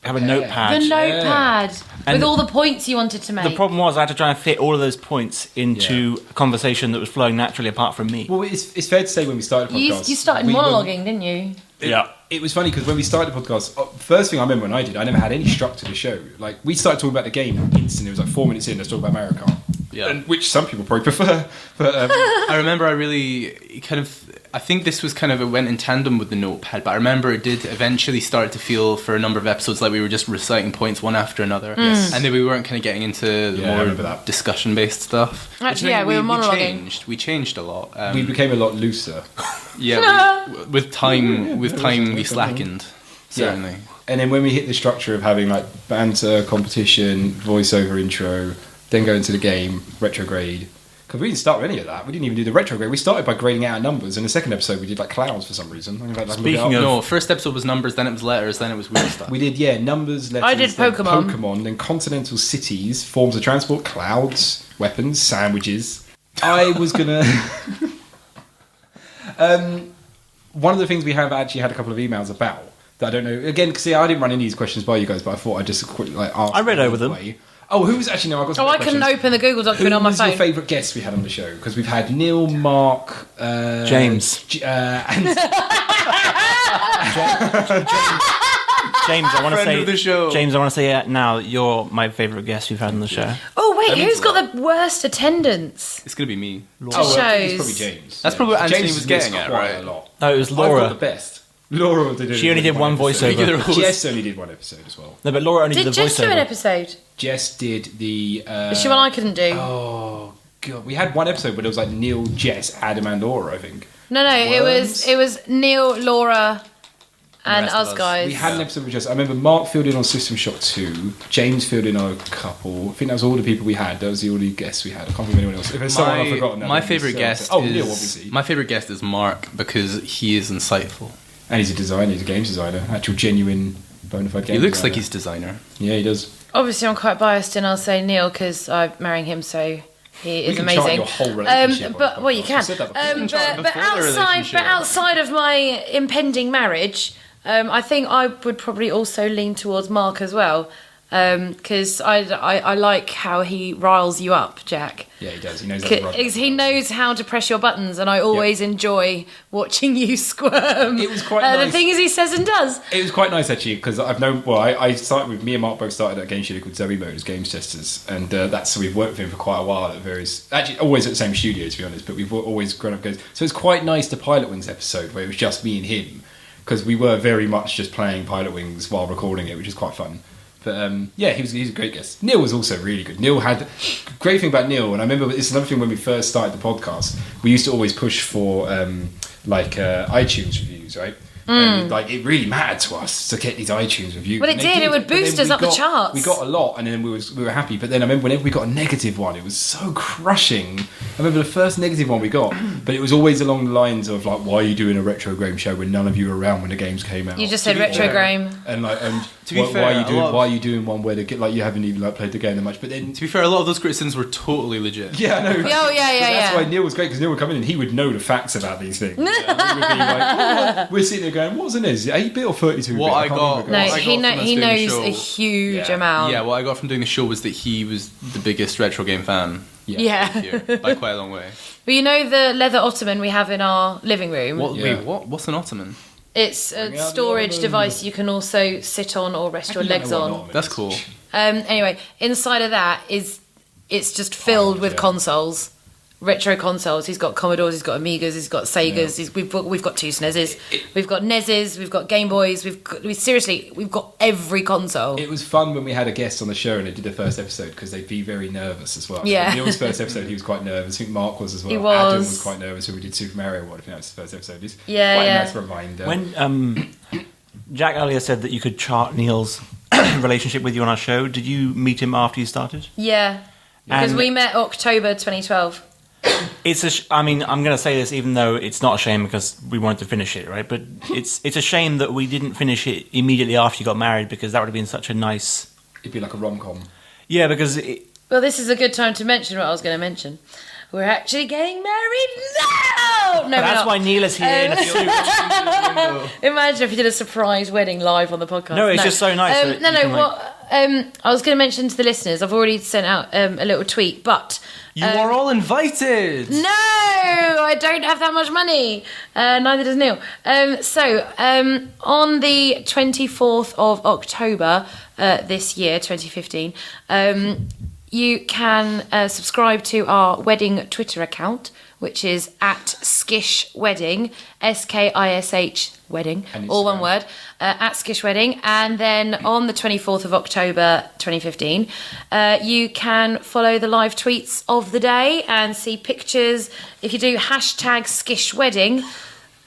have a notepad. The notepad And with all the points you wanted to make. The problem was I had to try and fit all of those points into a conversation that was flowing naturally apart from me. Well, it's fair to say when we started the podcast, you started we were- monologuing, didn't you? Yeah. It was funny because when we started the podcast, first thing I remember when I did, I never had any structure to the show. Like we started talking about the game instantly. It was like 4 minutes in. Let's talk about Mario Kart. Yeah. And, which some people probably prefer. But I remember I really kind of. I think this was kind of, it went in tandem with the notepad, but I remember it did eventually start to feel for a number of episodes like we were just reciting points one after another. Mm. And then we weren't kind of getting into the Yeah, I remember more that. discussion based stuff. Actually, yeah, we were monologuing. We changed a lot. we became a lot looser. With time we slackened. Certainly. Yeah. And then when we hit the structure of having like banter, competition, voiceover intro, then go into the game, retrograde, Because we didn't start with any of that. We didn't even do the retrograde. We started by grading out numbers. In the second episode, we did like clouds for some reason. Speaking of- No, first episode was numbers, then it was letters, then it was weird stuff. we did numbers, letters. I did then Pokemon. then continental cities, forms of transport, clouds, weapons, sandwiches. I was gonna. One of the things we have actually had a couple of emails about that I don't know. Again, see, I didn't run any of these questions by you guys, but I thought I'd just quickly ask. I read over them. Way. Oh, who was actually no? I got. Some I couldn't questions. open the Google document Who on my was phone. your favourite guest we had on the show? Because we've had Neil, Mark, James. and James, I want to Friend say of the show. James, I want to say now you're my favourite guest you've had on the show. Oh wait, That means who's a got the worst attendance? It's gonna be me. To I think it's shows. probably James. That's probably what Anthony James was has missed getting at, quite right? A lot. No, it was I've got Laura. the best. Laura did. She only did one episode. voiceover. Jess only did one episode as well. No, but Laura only Did did the Jess do an voiceover. episode? Jess did the. Is she one I couldn't do? Oh god, we had one episode where it was like Neil, Jess, Adam, and Laura. I think No, Worms? it was Neil, Laura, and rest of us us. guys. we had an episode with Jess. I remember Mark filled in on System Shock 2. James filled in on a couple. I think that was all the people we had. That was the only guests we had. I can't think of anyone else. If there's someone I've forgotten. My favourite guest Oh, is Neil, obviously. my favourite guest is Mark because he is insightful. And he's a designer. He's a games designer. Actual genuine bona fide He game looks designer. like he's designer. Yeah, he does. Obviously, I'm quite biased, and I'll say Neil because I'm marrying him, so he is can amazing. chart your whole relationship on But the well, you podcast. can. I've said that before. You can chart But before the relationship. outside of my impending marriage, I think I would probably also lean towards Mark as well, because I like how he riles you up, Jack. Yeah, he does. He knows how to run. He knows how to press your buttons, and I always enjoy watching you squirm. It was quite The nice. things he says and does. It was quite nice actually because I've known. Well, I started with me and Mark both started at a game studio called Zoe Mode as games testers, and that's so we've worked with him for quite a while at various. Actually, always at the same studio to be honest, but we've always grown up together. So it's quite nice the Pilot Wings episode where it was just me and him because we were very much just playing Pilot Wings while recording it, which is quite fun. But yeah, he's a great guest. Neil was also really good. Neil had great thing about Neil, and I remember it's another thing when we first started the podcast. We used to always push for iTunes reviews, right? And like it really mattered to us to get these iTunes reviews. Well, it And did. they It would but then boost us we up the charts. We got a lot, and then we were happy. But then I remember whenever we got a negative one, it was so crushing. I remember the first negative one we got, but it was always along the lines of like, "Why are you doing a Retrograde show when none of you were around when the games came out?" You just said Retrograde. And like, To be why fair, are you a doing? lot of- Why are you doing one where you haven't even like played the game that much? But then To be fair, a lot of those criticisms were totally legit. yeah, I know. Oh, yeah. That's why Neil was great because Neil would come in and he would know the facts about these things. And we would be like, oh, we're sitting there going, "What's in this? Is it 8-bit or 32-bit?" What I can't got- remember. No, What I he got from us he doing the knows show- a huge Yeah. amount. Yeah, what I got from doing the show was that he was the biggest retro game fan Yeah. here by quite a long way. But you know the leather ottoman we have in our living room? What? Yeah. Wait, what? What's an ottoman? It's Bring a out the storage ottoman. device you can also sit on or rest your Actually, I legs don't know what on. an ottoman That's is. cool. Anyway, inside of that it's just filled with yeah. consoles. Retro consoles. He's got Commodores, he's got Amigas, he's got Segas. We've got two SNESes, we've got NESes, we've got Game Boys. We've got every console. It was fun when we had a guest on the show and they did the first episode because they'd be very nervous as well. Yeah. Neil's first episode, he was quite nervous. I think Mark was as well. He was. Adam was quite nervous when we did Super Mario World. I think that was the first episode. It's Yeah, quite yeah. a nice reminder. When Jack earlier said that you could chart Neil's relationship with you on our show, did you meet him after you started? Yeah, because And- we met October 2012. I mean, I'm going to say this even though it's not a shame because we wanted to finish it, right? But it's a shame that we didn't finish it immediately after you got married because that would have been such a nice... It'd be like a rom-com. Yeah, because... Well, this is a good time to mention what I was going to mention. We're actually getting married now! No, we're that's not. why Neil is here in a suit. Imagine if you did a surprise wedding live on the podcast. No, it's just so nice that No, you no. can, What I was going to mention to the listeners, I've already sent out a little tweet, but You are all invited. no, I don't have that much money. Neither does Neil. On the 24th of October this year, 2015, you can subscribe to our wedding Twitter account, which is at Skish Wedding, SKISH Wedding, And all one Instagram. word, at Skish Wedding. And then on the 24th of October 2015, you can follow the live tweets of the day and see pictures. If you do hashtag Skish Wedding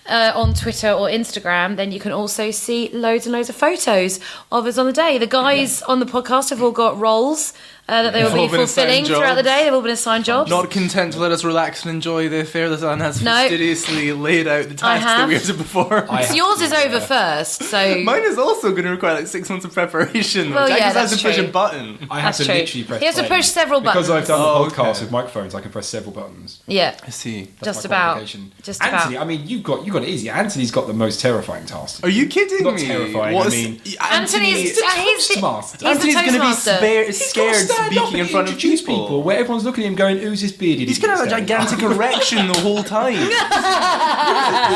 on Twitter or Instagram, then you can also see loads and loads of photos of us on the day. The guys on the podcast have all got roles. that they will All be been fulfilling assigned throughout the jobs. day. They've all been assigned jobs. Not content to let us relax and enjoy the affair, Lisanne has No. fastidiously laid out the tasks that we had to perform. So yours is over first, so Mine is also going to require like 6 months of preparation. Well, Jack yeah, just has that's to push true. a button. I have That's to true. literally press He has to play. push several buttons. Because I've done Oh, the podcast okay. with microphones, I can press several buttons. yeah, I see. That's just my about. qualification. Just Anthony, about. I mean, you've got it easy. Anthony's got the most terrifying task. Are you kidding Not me? terrifying, What's- I mean- Anthony's He's the Toastmaster. He's Anthony's the going to be Toastmaster. scared He's got to stand up speaking in and front of introduce people. where everyone's looking at him going, who's this bearded He's going to have a gigantic erection the whole time.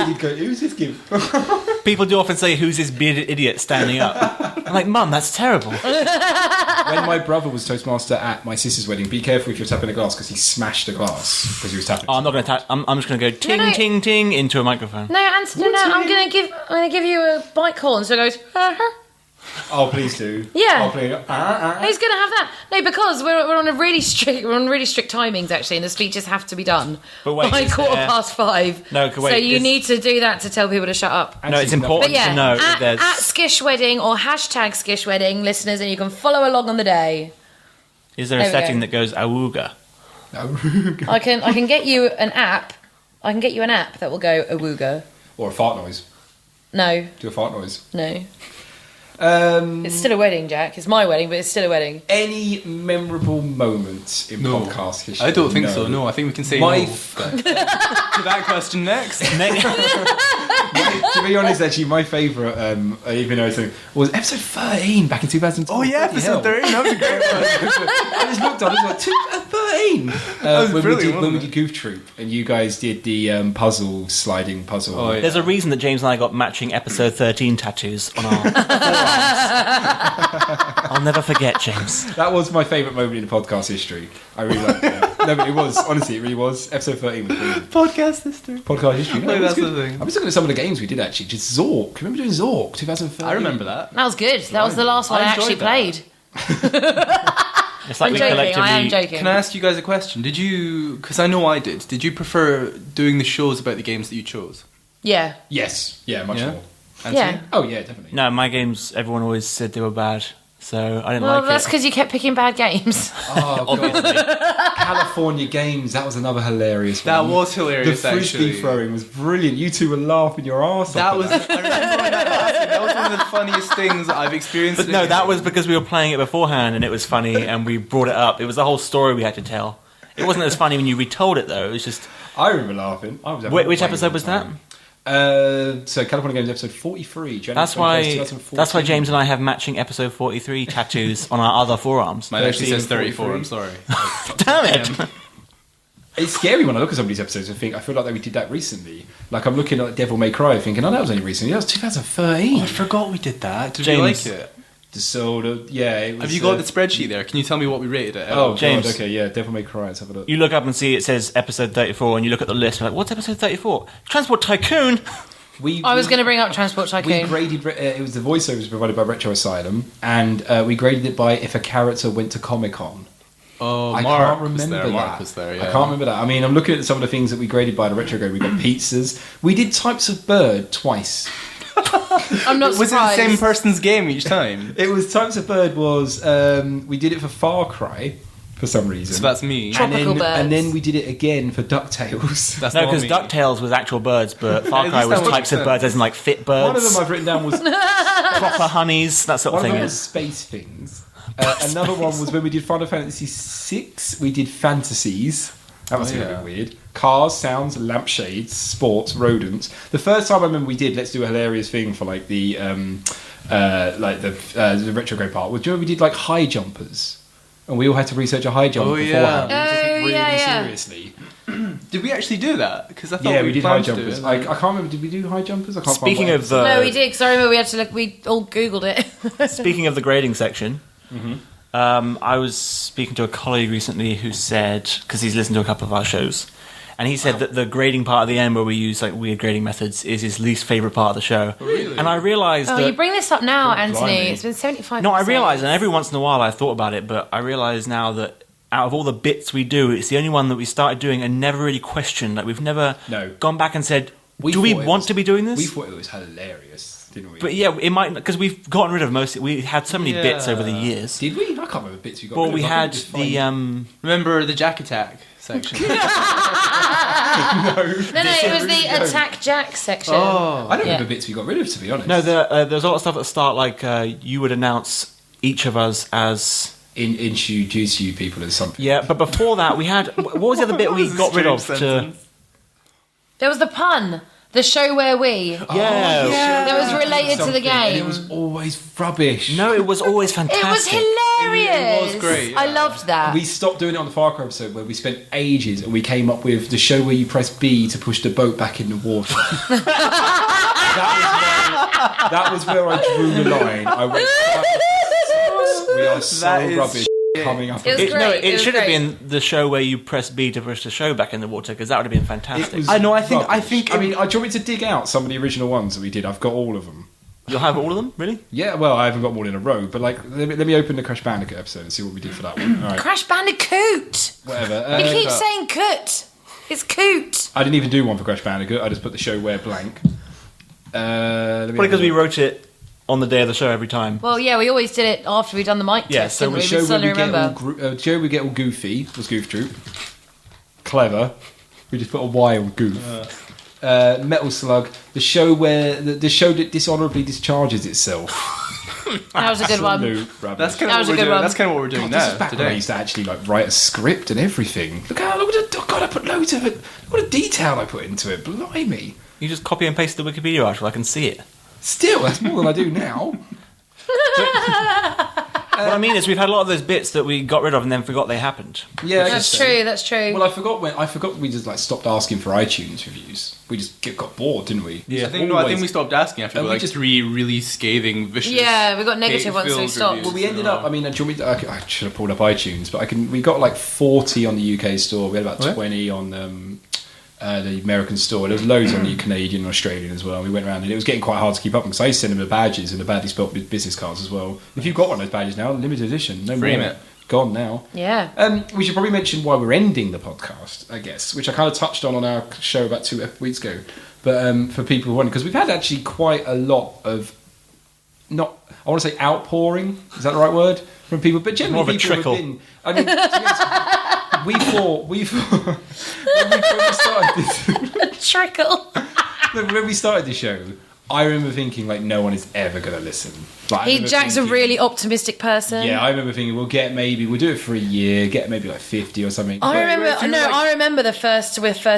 He'd go, who's this give? People do often say, "Who's this bearded idiot standing up?" I'm like, "Mum, that's terrible." When my brother was Toastmaster at my sister's wedding, be careful if you're tapping a glass because he smashed a glass because he was tapping. Oh, I'm not going to tap. I'm just going to go ting, no. ting, ting into a microphone. No, Anthony, no, I'm gonna give you a bike horn. So it goes. Oh, please do. Yeah. Oh, please. Who's gonna have that? No, because we're on really strict timings actually, and the speeches have to be done But wait, by is 5:15. No, wait, so you is- need to do that to tell people to shut up. No, it's But important yeah, to know that at there's. Skish Wedding or hashtag Skish Wedding, listeners, and you can follow along on the day. Is there a There we setting go. that goes awooga? I can get you an app. I can get you an app that will go awooga. Or a fart noise. No, Do a fart noise. no. It's still a wedding, Jack. It's my wedding, but it's still a wedding. Any memorable moments in No. podcast history? I don't think so. No, I think we can say My no. To that question next. To be honest, actually, my favourite, even though it's was episode 13 back in 2002. Oh yeah, Bloody hell. episode 13. That was a great one. I just looked on, it was like 13. was when brilliant, we wasn't did Goof Troop, and you guys did the sliding puzzle. Oh, yeah. There's a reason that James and I got matching episode 13 tattoos on our forearms. I'll never forget, James. That was my favourite moment in the podcast history. I really liked it. No, but it was, honestly, it really was. Episode 13 was brilliant. Podcast history. Podcast history. No, Like, it was that's good. the thing. I was looking at some of the games we did actually. Just Zork. Remember doing Zork 2013? I remember that. That was good. That was the last one I actually enjoyed played. It's like I'm we joking. collectively. I am joking. Can I ask you guys a question? Did you, because I know I did you prefer doing the shows about the games that you chose? Yeah. Yes. Yeah, much Yeah? more. Anthony? Yeah. Oh, yeah, definitely. No, my games. Everyone always said they were bad, so I didn't Well, like that's it. because you kept picking bad games. Oh, God. California Games. That was another hilarious That one. was hilarious, The frisbee actually. throwing was brilliant. You two were laughing your arse That off. was, I remember when that happened. That was one of the funniest things I've experienced. But no, that was because we were playing it beforehand and it was funny and we brought it up. It was the whole story we had to tell. It wasn't as funny when you retold it though. It was just. I remember laughing. I was Which episode was that? So California Games episode 43. January That's 21st, why. 2014. That's why James and I have matching episode 43 tattoos on our other forearms. Mine actually 13 says 34. I'm 43. sorry. Damn it! It's scary when I look at some of these episodes and think I feel like we did that recently. Like I'm looking at Devil May Cry thinking, oh, that was only recently. That was 2013. I forgot we did that. Did James. you like it? So yeah, it was, Have you got the spreadsheet there? Can you tell me what we rated it? Oh, James. God, okay, yeah, Devil May Cry. Let's have a look. You look up and see it says episode 34 and you look at the list and you're like, what's episode 34? Transport Tycoon! I was going to bring up Transport We Tycoon. graded. It was the voiceovers provided by Retro Asylum, and we graded it by if a character went to Comic Con. Oh, I Mark can't remember was there. that. Mark was there, yeah. I can't remember that. I mean, I'm looking at some of the things that we graded by the Retrograde. We got pizzas. We did Types of Bird twice. I'm not Was it the surprised. same person's game each time? It was Types of Bird was we did it for Far Cry for some reason. So that's me. and Tropical then, Birds. and then we did it again for DuckTales. That's No, not because me. DuckTales was actual birds, but Far At Cry least was that types makes of birds, sense. as in like fit birds, One of them I've written down was proper honeys, that sort of one of thing. them was Space Things. Another one was when we did Final Fantasy VI. We did Fantasies. That was Oh, a yeah. bit weird. Cars, sounds, lampshades, sports, rodents. The first time I remember we did Let's Do a Hilarious Thing for like the retrograde part. Was, do you remember we did like high jumpers? And we all had to research a high jump Oh, beforehand. yeah. We took it Oh, really yeah. seriously. Did we actually do that? Because I thought Yeah, we did high planned to do jumpers. it, I and then- can't remember. Did we do high jumpers? I can't Speaking find of what episode. No, we did, because I remember we had to look, we all Googled it. Speaking of the grading section, I was speaking to a colleague recently who said, because he's listened to a couple of our shows, and he said that the grading part at the end where we use like weird grading methods is his least favourite part of the show. Really? And I realised Oh, that... you bring this up now, Oh, Anthony. blimey. It's been 75 No, I realised, and every once in a while I thought about it, but I realise now that out of all the bits we do, it's the only one that we started doing and never really questioned. Like we've never No. gone back and said, Do we want to be doing this? We thought it was hilarious, didn't we? But yeah, it might, because we've gotten rid of most. We had so many bits over the years. Did we? I can't remember bits we got. Well, rid of. we I had think it was the Remember the Jack Attack section? No, it was the Attack Jack section. Oh. I don't remember bits we got rid of, to be honest. no. There's a lot of stuff at the start, like you would announce each of us as. Introduce you people as something. Yeah, but before that, we had. What was the other bit we got rid of? Strange There was the pun. The show where we. Yeah. That was related to the Something, and game. it was always rubbish. No, it was always It fantastic. was hilarious. It was great, I yeah. loved that. We stopped doing it on the Far Cry episode where we spent ages and we came up with the show where you press B to push the boat back in the water. that was where I drew the line. I went, we are so That is rubbish coming up. It was No, great. it was should have great. been the show where you press B to push the show back in the water, because that would have been fantastic. I know. I think. Rubbish. do do you want me to dig out some of the original ones that we did? I've got all of them. You'll have all of them, really? Yeah, well, I haven't got them all in a row, but like, let me open the Crash Bandicoot episode and see what we did for that one. All right, Crash Bandicoot. whatever. You keep saying coot. It's coot. I didn't even do one for Crash Bandicoot. I just put the show where blank. Probably because we wrote it on the day of the show every time. Well, yeah, we always did it after we'd done the mic Yeah, test. so didn't the we? show We where suddenly we get all remember. show we get all goofy was Goof Troop. Clever. We just put a Y on goof. Metal Slug. The show where the show that dishonorably discharges itself. That was a good one. Absolute rubbish. That's kind That of was what a we're good doing. one. That's kind of what we're doing God, this is now back when I today. used to actually like write a script and everything. Look how God, I put loads of it. What a detail I put into it. Blimey. You just copy and paste the Wikipedia article, I can see it. Still, that's more than I do now. What I mean is, we've had a lot of those bits that we got rid of and then forgot they happened. Yeah, I That's guess so. true. That's true. Well, I forgot we just like stopped asking for iTunes reviews. We just got bored, didn't we? Yeah. I think we stopped asking after And we like just- 3 really scathing, vicious. Yeah, we got negative ones, so we hate-filled stopped. reviews. Well, we ended up. I mean, do you want me to, I should have pulled up iTunes, but we got like 40 on the UK store. We had about 20 on the American store. There was loads on the Canadian and Australian as well. We went around and it was getting quite hard to keep up because I used to send them the badges and the badly spelt business cards as well. If you've got one of those badges now, limited edition, no Frame more. it. Gone now. Yeah. We should probably mention why we're ending the podcast, I guess, which I kind of touched on our show about 2 weeks ago. But for people who want, because we've had actually quite a lot of I want to say outpouring. Is that the right word from people? But generally, More of a people trickle. have been. I mean, to be honest, we thought when we started this, Trickle. when we started the show, I remember thinking like no one is ever going to listen. Like, I remember Jack's a thinking- really optimistic person. Yeah, I remember thinking we'll do it for a year, get maybe like 50 or something. I remember. But No, I remember the first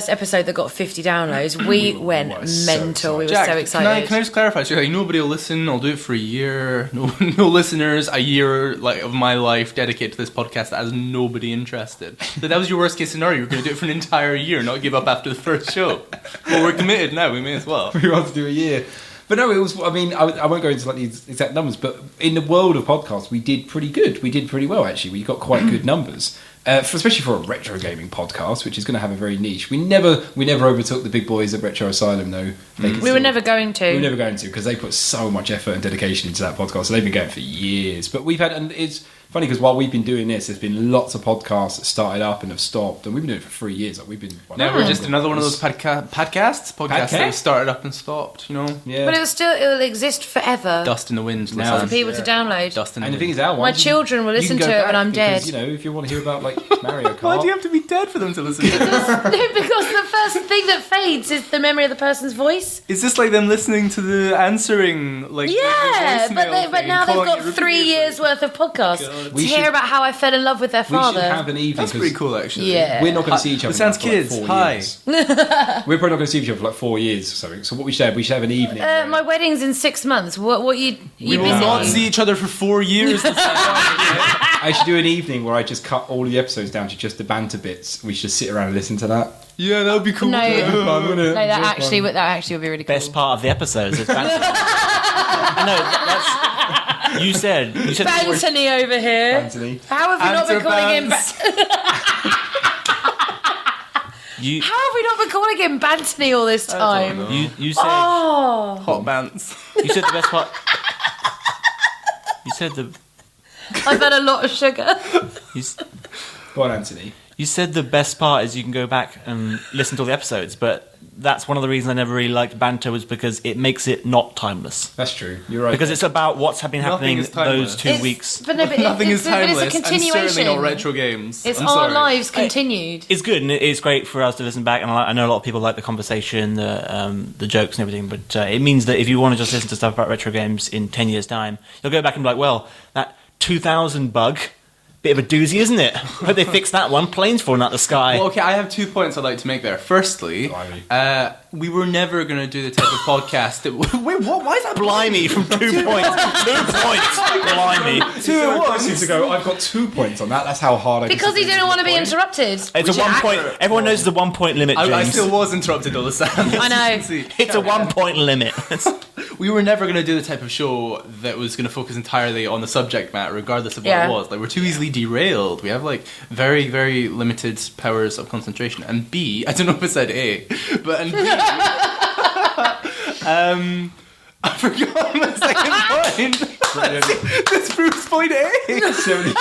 episode that got 50 downloads. We went I was so mental. We were Jack, so excited. Can I just clarify? So like, nobody will listen. I'll do it for a year. No listeners. A year like of my life dedicated to this podcast that has nobody interested. So that was your worst case scenario. You're going to do it for an entire year, not give up after the first show. Well, we're committed now. We may as well. we want to do a year. But no, it was. I mean, I won't go into like the exact numbers, but in the world of podcasts, we did pretty good. We did pretty well actually. We got quite good numbers, especially for a retro gaming podcast, which is going to have a very niche. We never overtook the big boys at Retro Asylum, though. We were never going to. We were never going to because they put so much effort and dedication into that podcast. So they've been going for years. But we've had, and it's funny because while we've been doing this, there's been lots of podcasts that started up and have stopped, and we've been doing it for 3 years. Like we've been. Now we're just another one of those podcasts that have started up and stopped. You know, Yeah. But it'll exist forever dust in the wind for now. people to download. Dust in the And the thing wind. is, our My ones, children will you listen can to go it when back I'm because, dead. You know, if you want to hear about like Mario Kart. Why do you have to be dead for them to listen to it? No, because the first thing that fades is the memory of the person's voice. Is this like them listening to the answering? Like Yeah, the but voicemail but thing now and they've calling got it 3 repeatedly? years worth of podcasts God. to We hear should- about how I fell in love with their we should father. have an evening. That's 'cause pretty cool, actually. Yeah. We're not going to see each other. It sounds for like kids. 4 Hi. years. We're probably not going to see each other for like 4 years or something. So what we should have an evening. where- My wedding's in 6 months. What you We will busy? not see each other for 4 years. I should do an evening where I just cut all the episodes down to just the banter bits. We should just sit around and listen to that. Yeah, that would be cool. No, Fun, wouldn't it? no, that actually would be really cool. Best part of the episodes is banter. No, that's you said Anthony over here. Anthony. How have we not been calling him? you How have we not been calling him Bantony all this time? you said Oh, Hot bands. you said the best part. You said I've had a lot of sugar. Go on, Anthony. you said the best part is you can go back and listen to all the episodes, but that's one of the reasons I never really liked banter, was because it makes it not timeless. That's true. You're right. Because it's about what's been happening is timeless. those 2 weeks. But no, but Nothing is but timeless, it's a and continuation. certainly not retro games. It's I'm our sorry. lives continued. It's good, and it's great for us to listen back. And I know a lot of people like the conversation, the jokes, and everything. But it means that if you want to just listen to stuff about retro games in 10 years' time, you'll go back and be like, well, that 2000 bug, bit of a doozy, isn't it? Hope they fixed that one. Planes falling out the sky. Well, okay, I have 2 points I'd like to make there. Firstly, we were never going to do the type of podcast that... Wait, what? Why is that? Blimey, from 2 points. 2 points. Blimey. It's so impressive to go, I've got 2 points on that. That's how hard I Because he didn't want to be interrupted. It's a 1 point. Everyone knows the 1 point limit, James. I still was interrupted all the time. I know. It's a 1 point limit. We were never going to do the type of show that was going to focus entirely on the subject matter, regardless of what it was. Like, we're too easily derailed. We have, like, very, very limited powers of concentration. And B, I don't know if I said A, but and B, I forgot my second point. This proves point A. 75.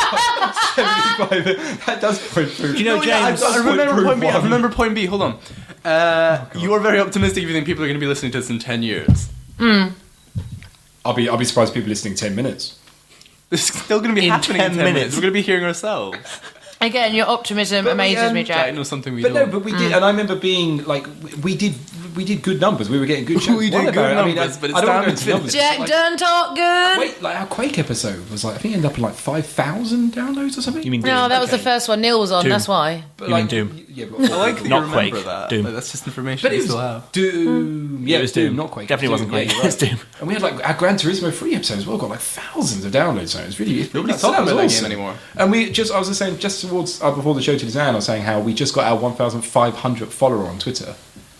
That does point through. Do you know, James? I remember point B. I remember point B. Hold on. You're very optimistic if you think people are going to be listening to this in 10 years. I'll be surprised if people listening 10 minutes. This is still going to be In happening in 10 10 minutes. minutes. We're going to be hearing ourselves. Again, your optimism amazes me, Jack Jack. knows something we But don't. no, but we did, and I remember being like, we did good numbers. We were getting good shows. We did One good about it, numbers, but it's I don't time want to to go into numbers. Jack Like, done talk good. wait, like our Quake episode was like, I think it ended up in like 5,000 downloads or something. You mean Doom? No, that was the Okay. first one Neil was on, Doom. that's why. But You mean like, Doom? Yeah, but I like that Not you remember Quake, that. Doom. Like, that's just information But you it was still have. Doom. Yeah, It was Doom. not Quake. Definitely wasn't Doom, Quake. yeah, It was you're Doom. And we had like our Gran Turismo 3 episode as well, got like thousands of downloads. So it was really Nobody's that talking was about that awesome. game anymore. And I was just saying, just towards before the show to Lisanne, I was saying how we just got our 1,500th follower on Twitter.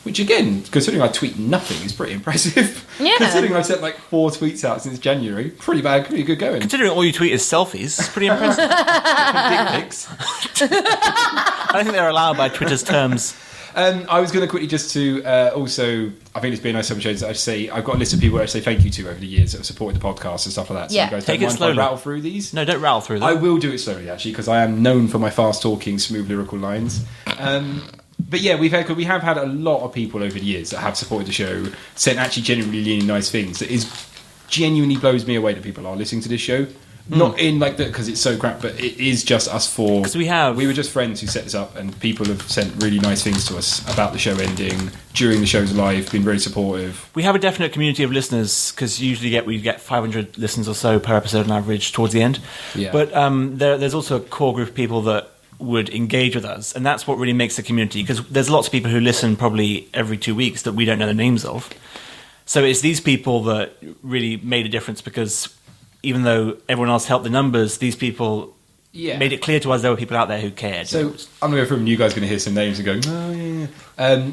Which again, considering I tweet nothing, is pretty impressive. Yeah. Considering I've sent like 4 tweets out since January, pretty good going. Considering all you tweet is selfies, it's pretty impressive. Dick pics. I don't think they're allowed by Twitter's terms. I was going to quickly just to also, I think it's been nice some shows that I say I've got a list of people that I say thank you to over the years that have supported the podcast and stuff like that. So Yeah. you guys Take don't it mind if I slowly. rattle through these? No, don't rattle through them. I will do it slowly actually because I am known for my fast talking, smooth lyrical lines. But yeah, we have had a lot of people over the years that have supported the show, sent actually genuinely really nice things. That is genuinely blows me away that people are listening to this show. Not in like that because it's so crap, but it is just us four. Because we were just friends who set this up, and people have sent really nice things to us about the show ending during the show's live. Been very supportive. We have a definite community of listeners because usually we get 500 listens or so per episode on average towards the end. Yeah. But there's also a core group of people that would engage with us, and that's what really makes the community, because there's lots of people who listen probably every 2 weeks that we don't know the names of. So it's these people that really made a difference, because even though everyone else helped the numbers, these people made it clear to us there were people out there who cared. So I'm going to go through them. You guys are going to hear some names and go, oh yeah.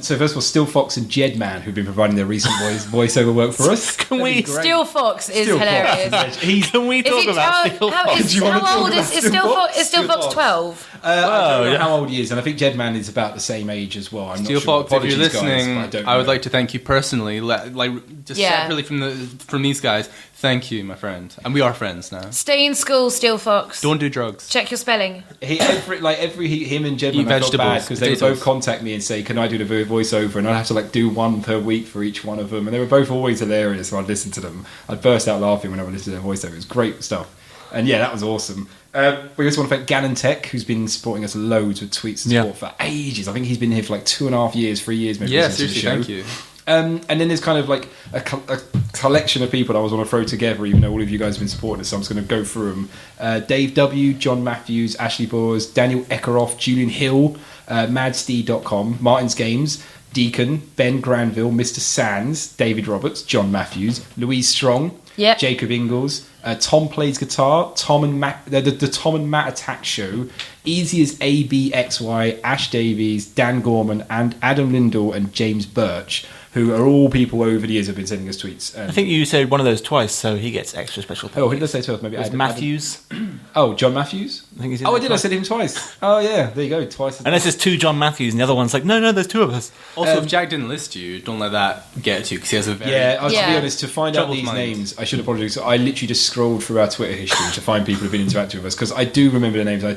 So first of all, Still Fox and Jedman, who've been providing their recent voiceover work for us. Steel Fox is Steel hilarious. Fox. Can we talk about Steel Fox? Do you wanna talk How old about is Steel Steel Fox? Fox? Is Steel Fox 12? I don't know yeah. how old he is, and I think Jedman is about the same age as well. I'm Steel not sure. Fox, if you're Apologies, guys, listening, but don't I would know. like to thank you personally. Separately from these guys. Thank you, my friend, and we are friends now. Stay in school, Steel Fox. Don't do drugs. Check your spelling. Him and Jedman, Eat I felt vegetables, bad because they would potatoes. both contact me and say, "Can I do the voiceover?" And I'd have to like do one per week for each one of them, and they were both always hilarious. So I'd listen to them. I'd burst out laughing whenever I listened to their voiceover. It was great stuff, and yeah, that was awesome. We also want to thank Gannon Tech, who's been supporting us loads with tweets and support for ages. I think he's been here for like 2.5 years, 3 years, maybe. Yeah, listening to the seriously, show. thank you. And then there's kind of like a collection of people I was want to throw together, even though all of you guys have been supporting us, so I'm just going to go through them. Dave W, John Matthews, Ashley Boers, Daniel Eckeroff, Julian Hill, madsteed.com, Martin's Games, Deacon, Ben Granville, Mr. Sands, David Roberts, John Matthews, Louise Strong, Yep. Jacob Ingalls, Tom Plays Guitar, Tom and Matt, the Tom and Matt Attack Show, Easy as ABXY, Ash Davies, Dan Gorman, and Adam Lindell and James Birch, who are all people over the years have been sending us tweets. I think you said one of those twice, so he gets extra special points. Oh, who did I say first? Maybe It was Adam- Matthews. Oh, John Matthews? I think he's in Oh, I there did. I twice. said him twice. Oh, yeah. There you go. Twice. Unless there's two John Matthews, and the other one's like, no, there's two of us. Also, if Jack didn't list you, don't let that get to you, because he has a very... Yeah, to be Yeah. honest, to find out Troubled these mind. names, I should apologise. I literally just scrolled through our Twitter history to find people who've been interacting with us, because I do remember the names. I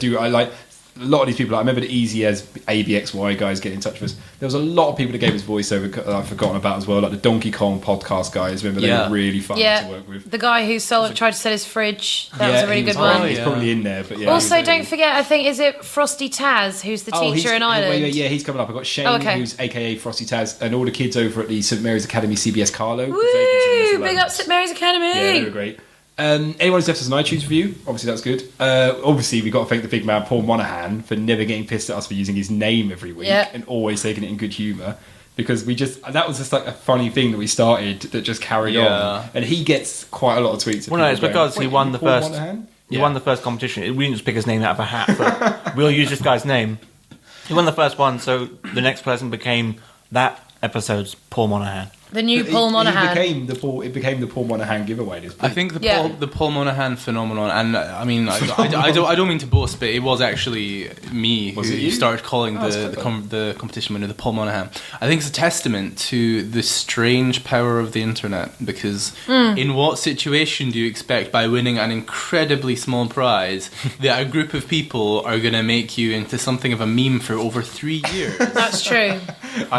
a lot of these people. I remember the Easy as ABXY guys getting in touch with us. There was a lot of people that gave us voiceover that I've forgotten about as well, like the Donkey Kong podcast guys. Remember, they were really fun to work with. The guy who tried to sell his fridge. That was a really good one. He's probably in there, but Also, don't forget, I think, is it Frosty Taz, who's the teacher in Ireland? Yeah, he's coming up. I've got Shane, who's AKA Frosty Taz, and all the kids over at the St Mary's Academy CBS Carlo. Woo! Big up St Mary's Academy! Yeah, they were great. Anyone who's left us an iTunes review, obviously that's good. Obviously, we've got to thank the big man Paul Monahan for never getting pissed at us for using his name every week and always taking it in good humour. Because that was just like a funny thing that we started that just carried on. And he gets quite a lot of tweets. Well, no, it's because he won the first. He won the first competition. We didn't just pick his name out of a hat, but we'll use this guy's name. He won the first one, so the next person became that episode's Paul Monahan. The new Paul Monahan. It became the Paul Monahan giveaway. I think the Paul Monahan phenomenon, and I mean, I don't mean to boast, but it was actually me who started calling the competition winner the Paul Monahan. I think it's a testament to the strange power of the internet, because in what situation do you expect, by winning an incredibly small prize, that a group of people are going to make you into something of a meme for over 3 years? That's true.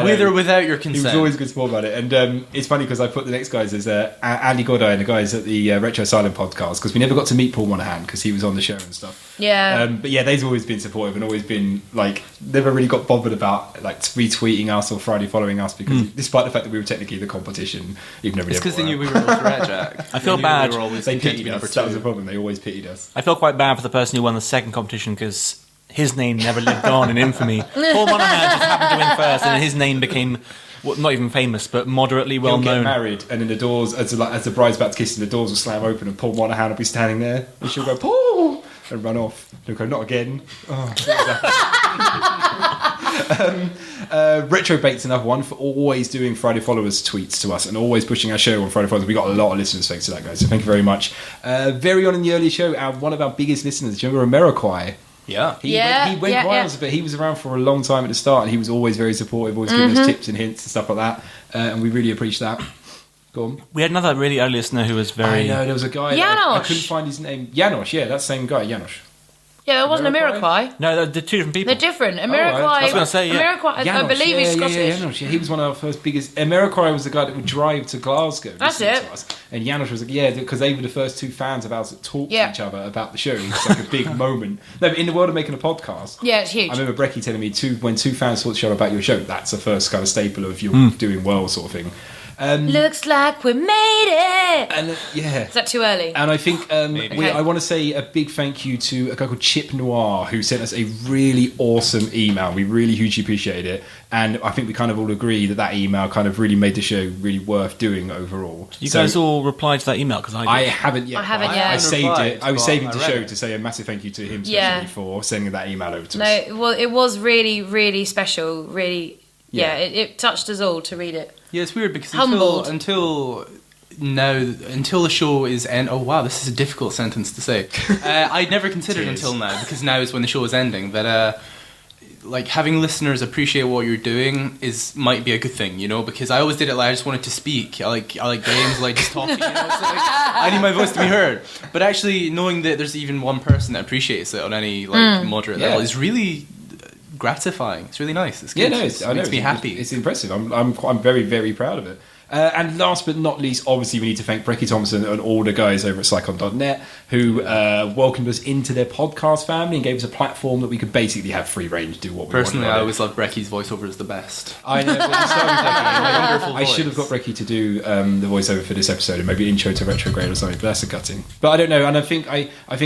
With or without your consent. He was always a good sport about it, and it's funny because I put the next guys as Andy Goddard and the guys at the Retro Silent podcast, because we never got to meet Paul Monahan because he was on the show and stuff. Yeah. But yeah, they've always been supportive and always been like, never really got bothered about like retweeting us or Friday following us, because despite the fact that we were technically the competition, even though it's because they knew we were all Red Jack. I feel bad. They pitied us. That was the problem. They always pitied us. I felt quite bad for the person who won the second competition, because his name never lived on in infamy. Paul Monahan just happened to win first, and his name became, well, not even famous, but moderately well known. He'll get married, and in the doors, as the bride's about to kiss him, the doors will slam open, and Paul Monahan will be standing there, and she'll go, Paul! And run off. He'll go, not again. Retrobate's another one for always doing Friday Followers tweets to us and always pushing our show on Friday Followers. We got a lot of listeners thanks to that, guys, so thank you very much. Very on in the early show, one of our biggest listeners, do you remember Ameriquai? Yeah. He went wild, but he was around for a long time at the start, and he was always very supportive, always giving us tips and hints and stuff like that, and we really appreciate that. Go on. We had another really early listener who was very... I know, there was a guy... I couldn't find his name. Janosch, yeah, that same guy, Janosch. Yeah, that wasn't Ameriquai. No, they're two different people. They're different. Ameriquai... I was going to say, yeah. Ameriquai, I believe he's Scottish. Yeah, Janosch, yeah, he was one of our first biggest... Ameriquai was the guy that would drive to Glasgow. That's it. To us. And Janosch was like, because they were the first two fans of ours that talked to each other about the show. It was like a big moment. No, but in the world of making a podcast... Yeah, it's huge. I remember Brecky telling me, when two fans talk to each other about your show, that's the first kind of staple of you're doing well sort of thing. Looks like we made it. And is that too early? And I think I want to say a big thank you to a guy called Chip Noir, who sent us a really awesome email. We really hugely appreciated it, and I think we kind of all agree that email kind of really made the show really worth doing overall. You guys all replied to that email? Because I haven't yet. I saved it. I was saving the show to say a massive thank you to him especially for sending that email over to us. No, well, it was really, really special. Really, it touched us all to read it. Yeah, it's weird because until the show is end. Oh wow, this is a difficult sentence to say. I'd never considered until now, because now is when the show is ending, that like having listeners appreciate what you're doing might be a good thing, you know, because I always did it like I just wanted to speak. I like games, like just talking, you know, so like, I need my voice to be heard. But actually knowing that there's even one person that appreciates it on any moderate level is really gratifying. It's really nice. It's good. It makes me happy. It's impressive. I'm very, very proud of it. And last but not least, obviously, we need to thank Brecky Thompson and all the guys over at Psychon.net who welcomed us into their podcast family and gave us a platform that we could basically have free range to do what we want. Personally, I always loved Brecky's voiceover as the best. I know. Wonderful voice. I should have got Brecky to do the voiceover for this episode and maybe intro to Retrograde or something, but that's a gutting. But I don't know, and I think I've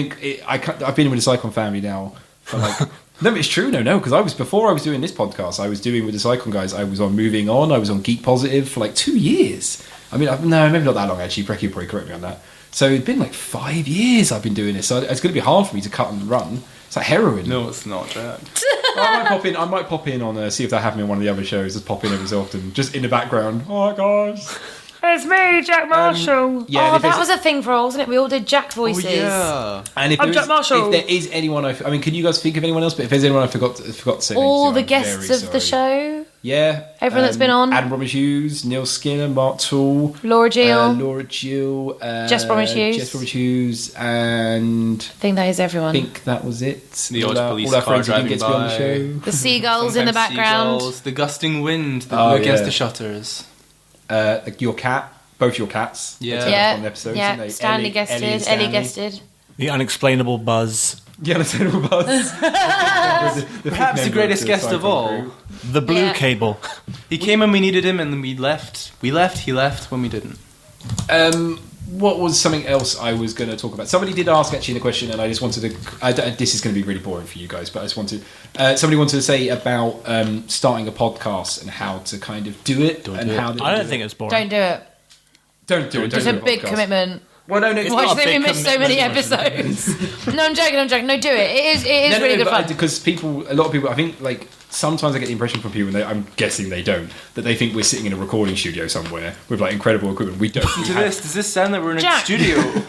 been with the Psychon family now for like... No, it's true. No, because before I was doing this podcast, I was doing with the Psychon guys. I was on Moving On. I was on Geek Positive for like 2 years. I mean, no, maybe not that long actually. Brecky will probably correct me on that. So it'd been like 5 years I've been doing this. So it's going to be hard for me to cut and run. It's like heroin. No, it's not, Jack. I might pop in on see if that happened in one of the other shows. Just pop in every so often, just in the background. Oh, guys. It's me, Jack Marshall. That was a thing for all, wasn't it? We all did Jack voices. Oh, yeah. And I'm Jack Marshall. If there is anyone, I mean, can you guys think of anyone else? But if there's anyone I forgot to say, all the guests of the show. Yeah. Everyone that's been on. Adam Roberts Hughes, Neil Skinner, Mark Toole. Laura Gill. Jess Roberts Hughes. Jess Roberts Hughes, and I think that is everyone. I think that was it. The all odd our, police all our car friends who didn't driving get to be on the by. show. The seagulls in the Sometimes background. seagulls, the gusting wind that Oh, blew against yeah. the shutters. Your cat, both your cats. Yeah. They turned up on the episodes, Yeah, didn't they? Stanley Ellie guested. and Ellie Stanley. guested. The unexplainable buzz. Yeah, the Central Buzz. Perhaps the greatest guest of all. The blue Yeah. cable. He came when we needed him, and then we left. He left when we didn't. What was something else I was going to talk about? Somebody did ask actually the question, and I just wanted to. This is going to be really boring for you guys, but I just wanted. Somebody wanted to say about starting a podcast and how to kind of do it how to. I don't think it's boring. Don't do it. Don't do it. It's Don't a do big podcast. commitment. Well, no, it's Why not do a you think big we missed so many commitment. episodes? No, I'm joking. No, do it. It is really good fun. Because a lot of people, I think, like sometimes I get the impression from people, and I'm guessing they don't, that they think we're sitting in a recording studio somewhere with like incredible equipment. We don't. Listen to this. Does this sound like we're in a Jack. studio?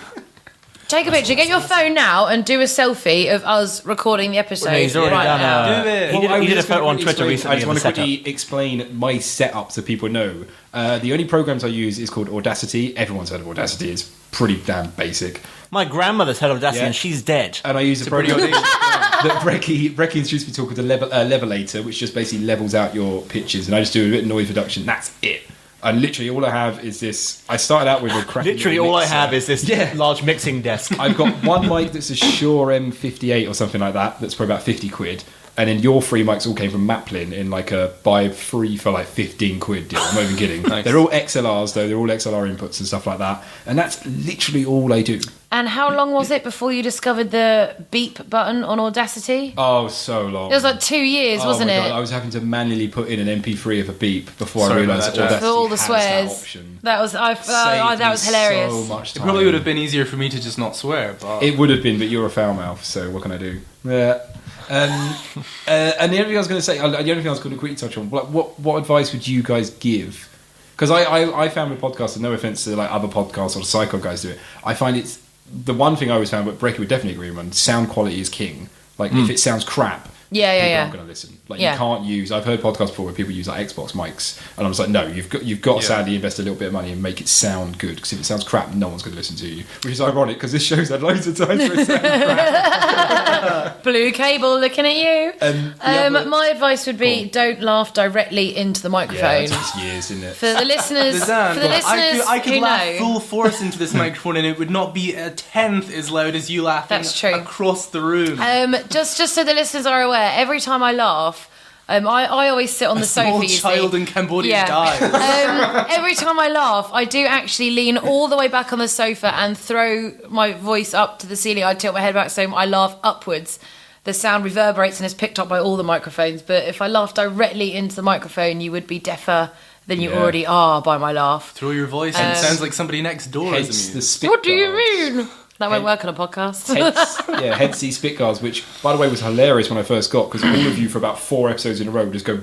Take a picture. Get your phone now and do a selfie of us recording the episode. He's already right done now. Do it. He did a photo on Twitter I recently just of want the to setup. quickly explain my setup so people know. The only programs I use is called Audacity. Everyone's heard of Audacity. It's pretty damn basic. My grandmother's head of Audacity Yeah. and she's dead. And I use a pretty program that Brecky introduced me to called the Levelator, which just basically levels out your pictures. And I just do a bit of noise reduction. That's it. And literally all I have is this. I started out with a crappy Literally little all I mixer. have is this Yeah. large mixing desk. I've got one mic that's a Shure M58 or something like that. That's probably about 50 quid. And then your free mics all came from Maplin in like a buy free for like 15 quid deal. I'm not even kidding. Nice. They're all XLRs though. They're all XLR inputs and stuff like that. And that's literally all I do. And how long was it before you discovered the beep button on Audacity? Oh, so long. It was like 2 years, wasn't my it? God, I was having to manually put in an MP3 of a beep before Sorry I about realised that, Jack. Audacity For all the has swears. that option. That was Saved that was me hilarious. So much It time. probably would have been easier for me to just not swear, but It would have been, but you're a foul mouth, so what can I do? Yeah. And the only thing I was going to say, the only thing I was going to quickly touch on, like, what advice would you guys give? Because I found with podcasts, and no offense to like other podcasts or psycho guys do it, I find it's the one thing I always found, but Brecky would definitely agree on. Sound quality is king. Like if it sounds crap, people aren't going to listen. Like you can't use. I've heard podcasts before where people use like Xbox mics, and I was like, no, you've got to sadly invest a little bit of money and make it sound good. Because if it sounds crap, no one's going to listen to you. Which is ironic because this show's had loads of times where it sounds crap. Blue cable looking at you. Other- My advice would be don't laugh directly into the Yeah, microphone. it takes years, isn't it? For the listeners, Lizanne, for the listeners I could who laugh know, full force into this microphone, and it would not be a tenth as loud as you laughing That's true. across the room. just so the listeners are aware, every time I laugh, I always sit on the sofa. Small You child see. in Cambodia Yeah. dies. Every time I laugh, I do actually lean all the way back on the sofa and throw my voice up to the ceiling. I tilt my head back so I laugh upwards. The sound reverberates and is picked up by all the microphones. But if I laugh directly into the microphone, you would be deafer than you Yeah. already are by my laugh. Throw your voice, and it sounds like somebody next door Hence is the amused. spit What do you guards. mean? That won't work on a podcast. Hence these spit guards, which, by the way, was hilarious when I first got, because all of you for about 4 episodes in a row just go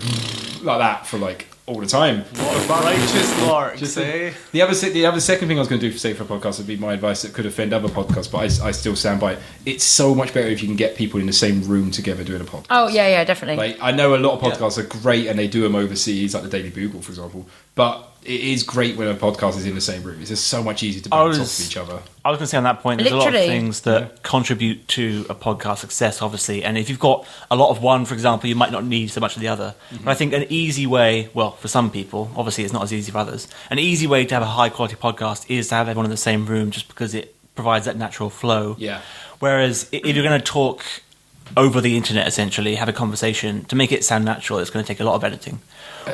like that for like all the time. What a righteous lark, Just say. The other second thing I was going to do for say for a podcast would be my advice that could offend other podcasts, but I still stand by it. It's so much better if you can get people in the same room together doing a podcast. Oh, yeah, definitely. Like I know a lot of podcasts are great and they do them overseas, like the Daily Bugle, for example. But it is great when a podcast is in the same room. It's just so much easier to bounce off of each other. I was going to say on that point, there's a lot of Literally. things that contribute to a podcast success, obviously. And if you've got a lot of one, for example, you might not need so much of the other. But I think an easy way, well, for some people, obviously it's not as easy for others, an easy way to have a high quality podcast is to have everyone in the same room just because it provides that natural flow. Yeah. Whereas if you're going to talk over the internet, essentially, have a conversation, to make it sound natural, it's going to take a lot of editing.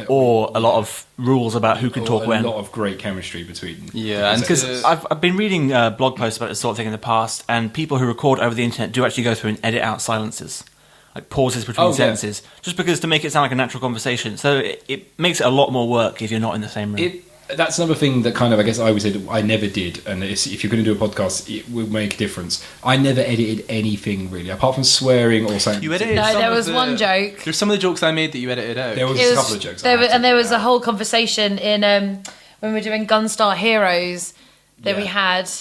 Or a lot of rules about who can talk a when. lot of great chemistry between. Yeah, and Because I've been reading blog posts about this sort of thing in the past, and people who record over the internet do actually go through and edit out silences, like pauses between sentences, just because to make it sound like a natural conversation. So it makes it a lot more work if you're not in the same room. That's another thing that kind of, I guess I always said I never did, and if you're going to do a podcast, it will make a difference. I never edited anything really, apart from swearing or something. you edited No, some there of was the- one joke. There's some of the jokes I made that you edited out. There was It a couple of jokes. There was a whole conversation in when we were doing Gunstar Heroes that we had.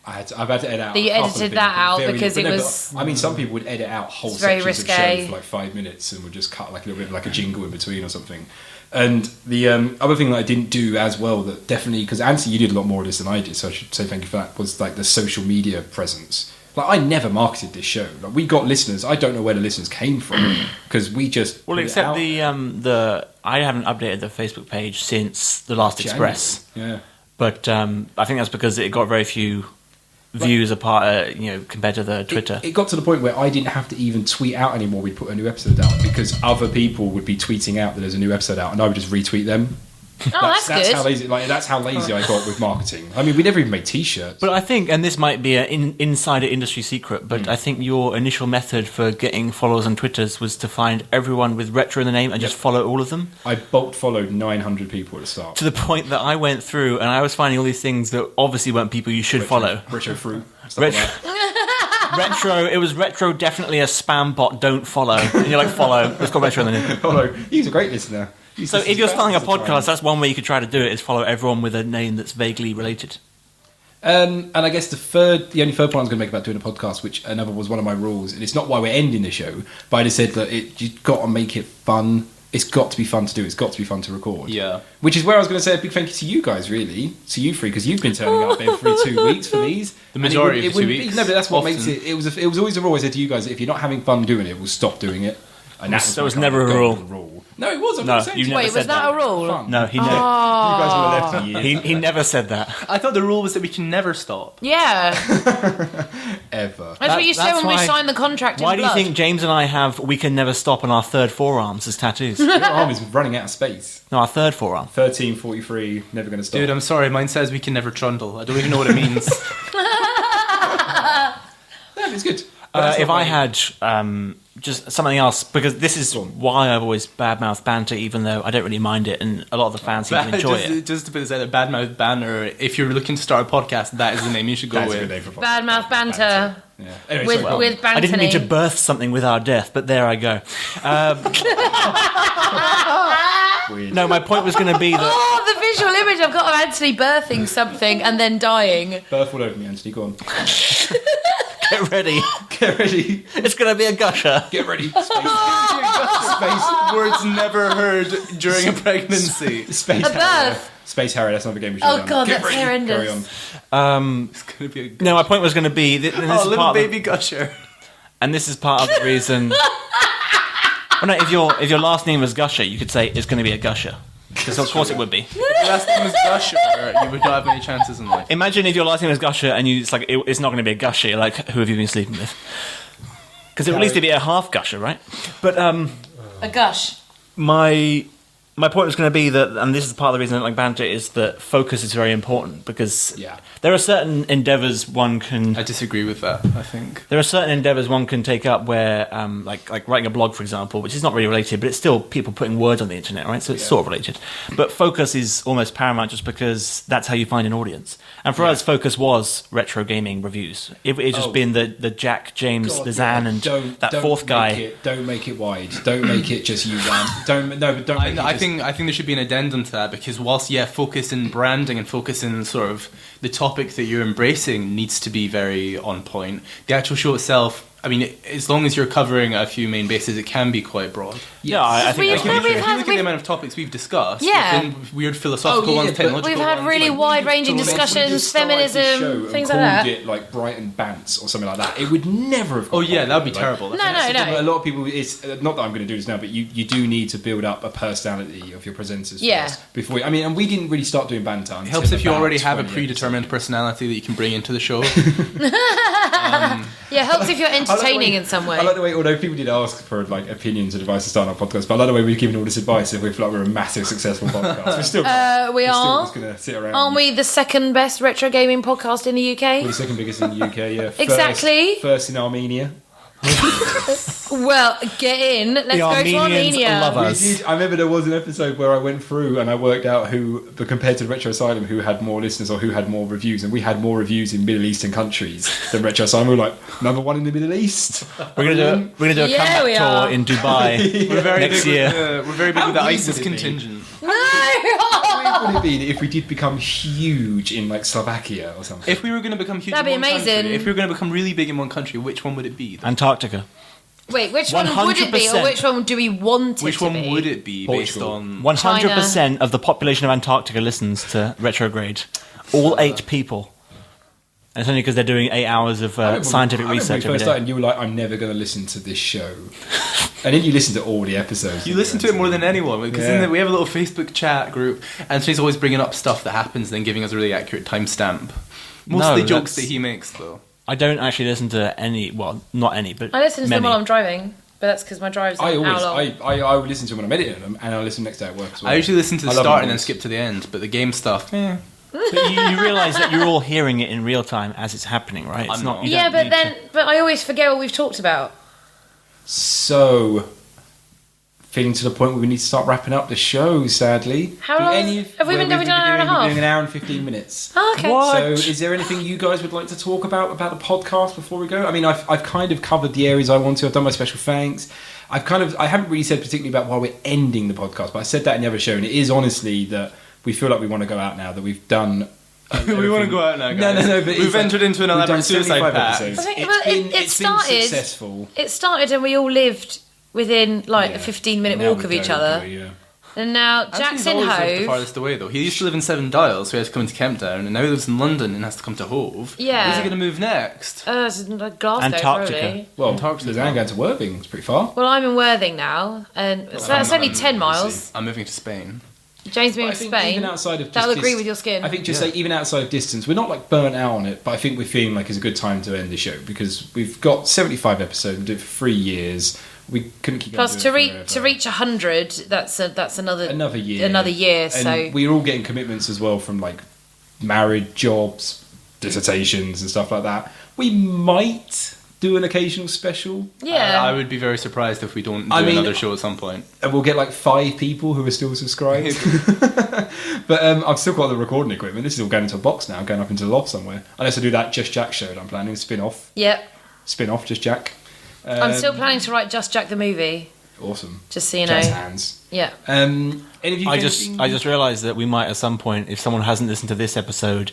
I've had to edit out. That you a couple edited of things, that out but very because little. it But was- I mean, some people would edit out whole It's very sections of risque. show for like 5 minutes and would just cut like a little bit of like a jingle in between or something. And the other thing that I didn't do as well, that definitely, because Anthony, you did a lot more of this than I did, so I should say thank you for that, was like the social media presence. Like, I never marketed this show. Like, we got listeners. I don't know where the listeners came from, because we just... Well, except the I haven't updated the Facebook page since the last Express. Yeah. But I think that's because it got very few views apart, compared to the Twitter. It got to the point where I didn't have to even tweet out anymore. We'd put a new episode out because other people would be tweeting out that there's a new episode out, and I would just retweet them. That's good. That's how lazy I got with marketing. I mean, we never even made T-shirts. But I think, and this might be an insider industry secret, but I think your initial method for getting followers on Twitters was to find everyone with retro in the name and just follow all of them. I bulk followed 900 people at the start. To the point that I went through and I was finding all these things that obviously weren't people you should follow. Retro fruit. Retro, it was retro, definitely a spam bot, don't follow. And you're like, follow. It's got retro in the name. Follow. He's a great listener. So if you're starting a podcast, that's one way you could try to do it, is follow everyone with a name that's vaguely related. And I guess the only third point I was going to make about doing a podcast, which another was one of my rules, and it's not why we're ending the show, but I just said that you've got to make it fun. It's got to be fun to do. It's got to be fun to record. Yeah. Which is where I was going to say a big thank you to you guys, really. To you three, because you've been turning up every 2 weeks for these. The majority of 2 weeks. No, but that's what often. makes it... It was always a rule I said to you guys, if you're not having fun doing it, we'll stop doing it. And that was never a rule. No, it was. No, you never Wait, said was that a rule? Fun. No, he never. You guys would have left years. He never said that. I thought the rule was that we can never stop. Yeah. Ever. That's what you said That's when we why- signed the contract in Why do you blood. think James and I have "We Can Never Stop" on our third forearms as tattoos? Your arm is running out of space. No, our third forearm. 13:43, never going to stop. Dude, I'm sorry, mine says we can never trundle. I don't even know what it means. No, it's good. But that's If not I my- had just something else, because this is why I've always badmouthed banter, even though I don't really mind it, and a lot of the fans seem to enjoy it. Just to put this out there, Badmouth Banner, if you're looking to start a podcast, that is the name you should go That's a with. good name for a podcast. Badmouth banter Yeah. Anyway, with sorry, with I didn't mean to Bantony. birth something with our death, but there I go. weird. No, my point was going to be that Oh, the visual image I've got of Anthony birthing something and then dying. Birth all over me, Anthony. Go on. get ready. Get ready. It's going to be a gusher. Get ready. Space. Space words never heard during a pregnancy. Space A Harrier. birth. Space Harrier. That's another game we should Oh, have God, done. Get that's ready. horrendous. Carry on. It's gonna be a No, my point was going to be that and this is little part of the- baby gusher. and this is part of the reason. Well, no, if your last name was Gusher, you could say it's going to be a gusher. Because of course it would be. If your last name was Gusher, you would not have many chances in life. Imagine if your last name was Gusher and it's not going to be a gusher. You're like, who have you been sleeping with? Because at least it'd be a half gusher, right? But A gush. my point was going to be that, and this is part of the reason I don't like banter, is that focus is very important, because there are certain endeavours one can... I disagree with that, I think. There are certain endeavours one can take up where, like writing a blog, for example, which is not really related, but it's still people putting words on the internet, right? So it's sort of related. But focus is almost paramount just because that's how you find an audience. And for us, focus was retro gaming reviews. It just been the Jack, James, the Zan, and that fourth guy. Don't make it wide. Don't make it just you one. Don't make I think there should be an addendum to that, because whilst focus in branding and focus in sort of the topic that you're embracing needs to be very on point. The actual show itself, I mean, as long as you're covering a few main bases, it can be quite broad. Yeah, I think We've- that's what we've you If should. you look at the amount of topics we've discussed, Yeah. there's been weird philosophical ones, but technological We've had ones. really wide-ranging discussions, feminism, things like that. It like Brighton Bants or something like that. It would never have. Oh gone yeah, that would be popular. terrible. No. A lot of people. It's not that I'm going to do this now, but you do need to build up a personality of your presenters. Yeah. First before and we didn't really start doing banter. It helps if you about already have a 20 predetermined personality that you can bring into the show. Yeah, helps if you're I like the way- entertaining in some way. I like the way, although people did ask for like opinions and advice to start our podcast, but I like the way we've given all this advice if we feel like we're a massive successful podcast. We're still, we we're still are. just going to sit around. Aren't we the second best retro gaming podcast in the We're UK? the second biggest in the UK, yeah. Exactly. First in Armenia. Well, get in. Let's The go to Armenians Armenia. love We us. did, I remember there was an episode where I went through and I worked out but compared to the Retro Asylum, who had more listeners or who had more reviews, and we had more reviews in Middle Eastern countries than Retro Asylum. We were like, number one in the Middle East. We're gonna do a Yeah, comeback we tour are. in Dubai We're very next big year. We're very big with the How weird ISIS would it be? contingent. No! What would it be if we did become huge in like Slovakia or something? If we were going to become huge That'd in be one amazing. country, if we were going to become really big in one country, which one would it be? Antarctica. Wait, which one would it be, or 100%. which one do we want it Which to one be? would it be based Portugal. on? 100% of the population of Antarctica listens to Retrograde. All 8 people. And it's only because they're doing 8 hours of scientific research when we every first day. started, and you were like, "I'm never going to listen to this show," and then you listen to all the episodes. You listen to it more than anyone because Yeah. we have a little Facebook chat group, and she's always bringing up stuff that happens, and then giving us a really accurate timestamp. Most of the jokes that he makes, though. I don't actually listen to any, well, not any, but I listen to them many. while I'm driving, but that's because my drive's an I hour always, long. I would listen to them when I'm editing them, and I listen next day at work as well. I usually listen to the I love start them and then always. skip to the end, but the game stuff, But you realise that you're all hearing it in real time as it's happening, right? It's I'm not. not. You Yeah, don't but need then, but I always forget what we've talked about. So, feeling to the point where we need to start wrapping up the show. Sadly, How Do long any have of- we where been doing? we've We've done an hour and a we're half? doing an hour and 15 minutes. Oh, okay. What? So, is there anything you guys would like to talk about the podcast before we go? I mean, I've kind of covered the areas I want to. I've done my special thanks. I haven't really said particularly about why we're ending the podcast, but I said that in the other show, and it is honestly that we feel like we want to go out now, that we've done. We want to go out now, guys. No, but we've it's like- entered into an we've done elaborate suicide 75 pact. episodes. I think- It's well, been, it it's been started- successful. It started and we all lived within like Yeah. a 15-minute Now walk we of each don't, other. do we? Yeah. And now Actually, Jack's he's in always lived the Hove. farthest away, though. He used to live in Seven Dials, so he has to come into Kemptown, and now he lives in London and has to come to Hove. Yeah. Where's he going to move next? It's like Glasgow, Antarctica. probably. Well, Antarctica. Suzanne going to Worthing. It's pretty far. Well, I'm in Worthing now, and so that's only 10 miles. I'm moving to Spain. James But moving I to think Spain. even outside of just That'll agree dis- with your skin. I think just Yeah. like even outside of distance, we're not like burnt out on it, but I think we're feeling like it's a good time to end the show because we've got 75 episodes, we did it for 3 years. We couldn't keep Plus, to going reach 100, that's another another year. Another year. And So we're all getting commitments as well from like marriage, jobs, dissertations, and stuff like that. We might do an occasional special. yeah, I would be very surprised if we don't do I mean- another show at some point. And we'll get like 5 people who are still subscribed. But I've still got the recording equipment. This is all going into a box now, going up into the loft somewhere. Unless I do that Just Jack show that I'm planning, spin-off, yep. Just Jack. I'm still planning to write Just Jack the movie. Awesome. Just so you Jack's know. hands. Yeah. Any of you I anything- just realised that we might at some point, if someone hasn't listened to this episode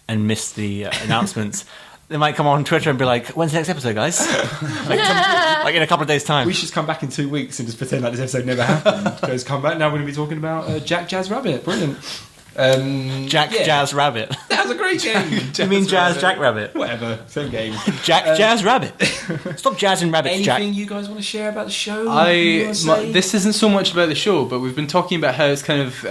and missed the announcements, they might come on Twitter and be like, "When's the next episode, guys?" like in a couple of days' time. We should come back in 2 weeks and just pretend like this episode never happened. Because come back now, we're going to be talking about Jack Jazz Rabbit. Brilliant. Jack yeah. Jazz Rabbit. That was a great game. You mean Jazz Jack Rabbit? Whatever, same game. Jack Jazz Rabbit. Stop jazzing rabbits, Anything Jack. you guys want to share about the show? You wanna say? This isn't so much about the show, but we've been talking about how it's kind of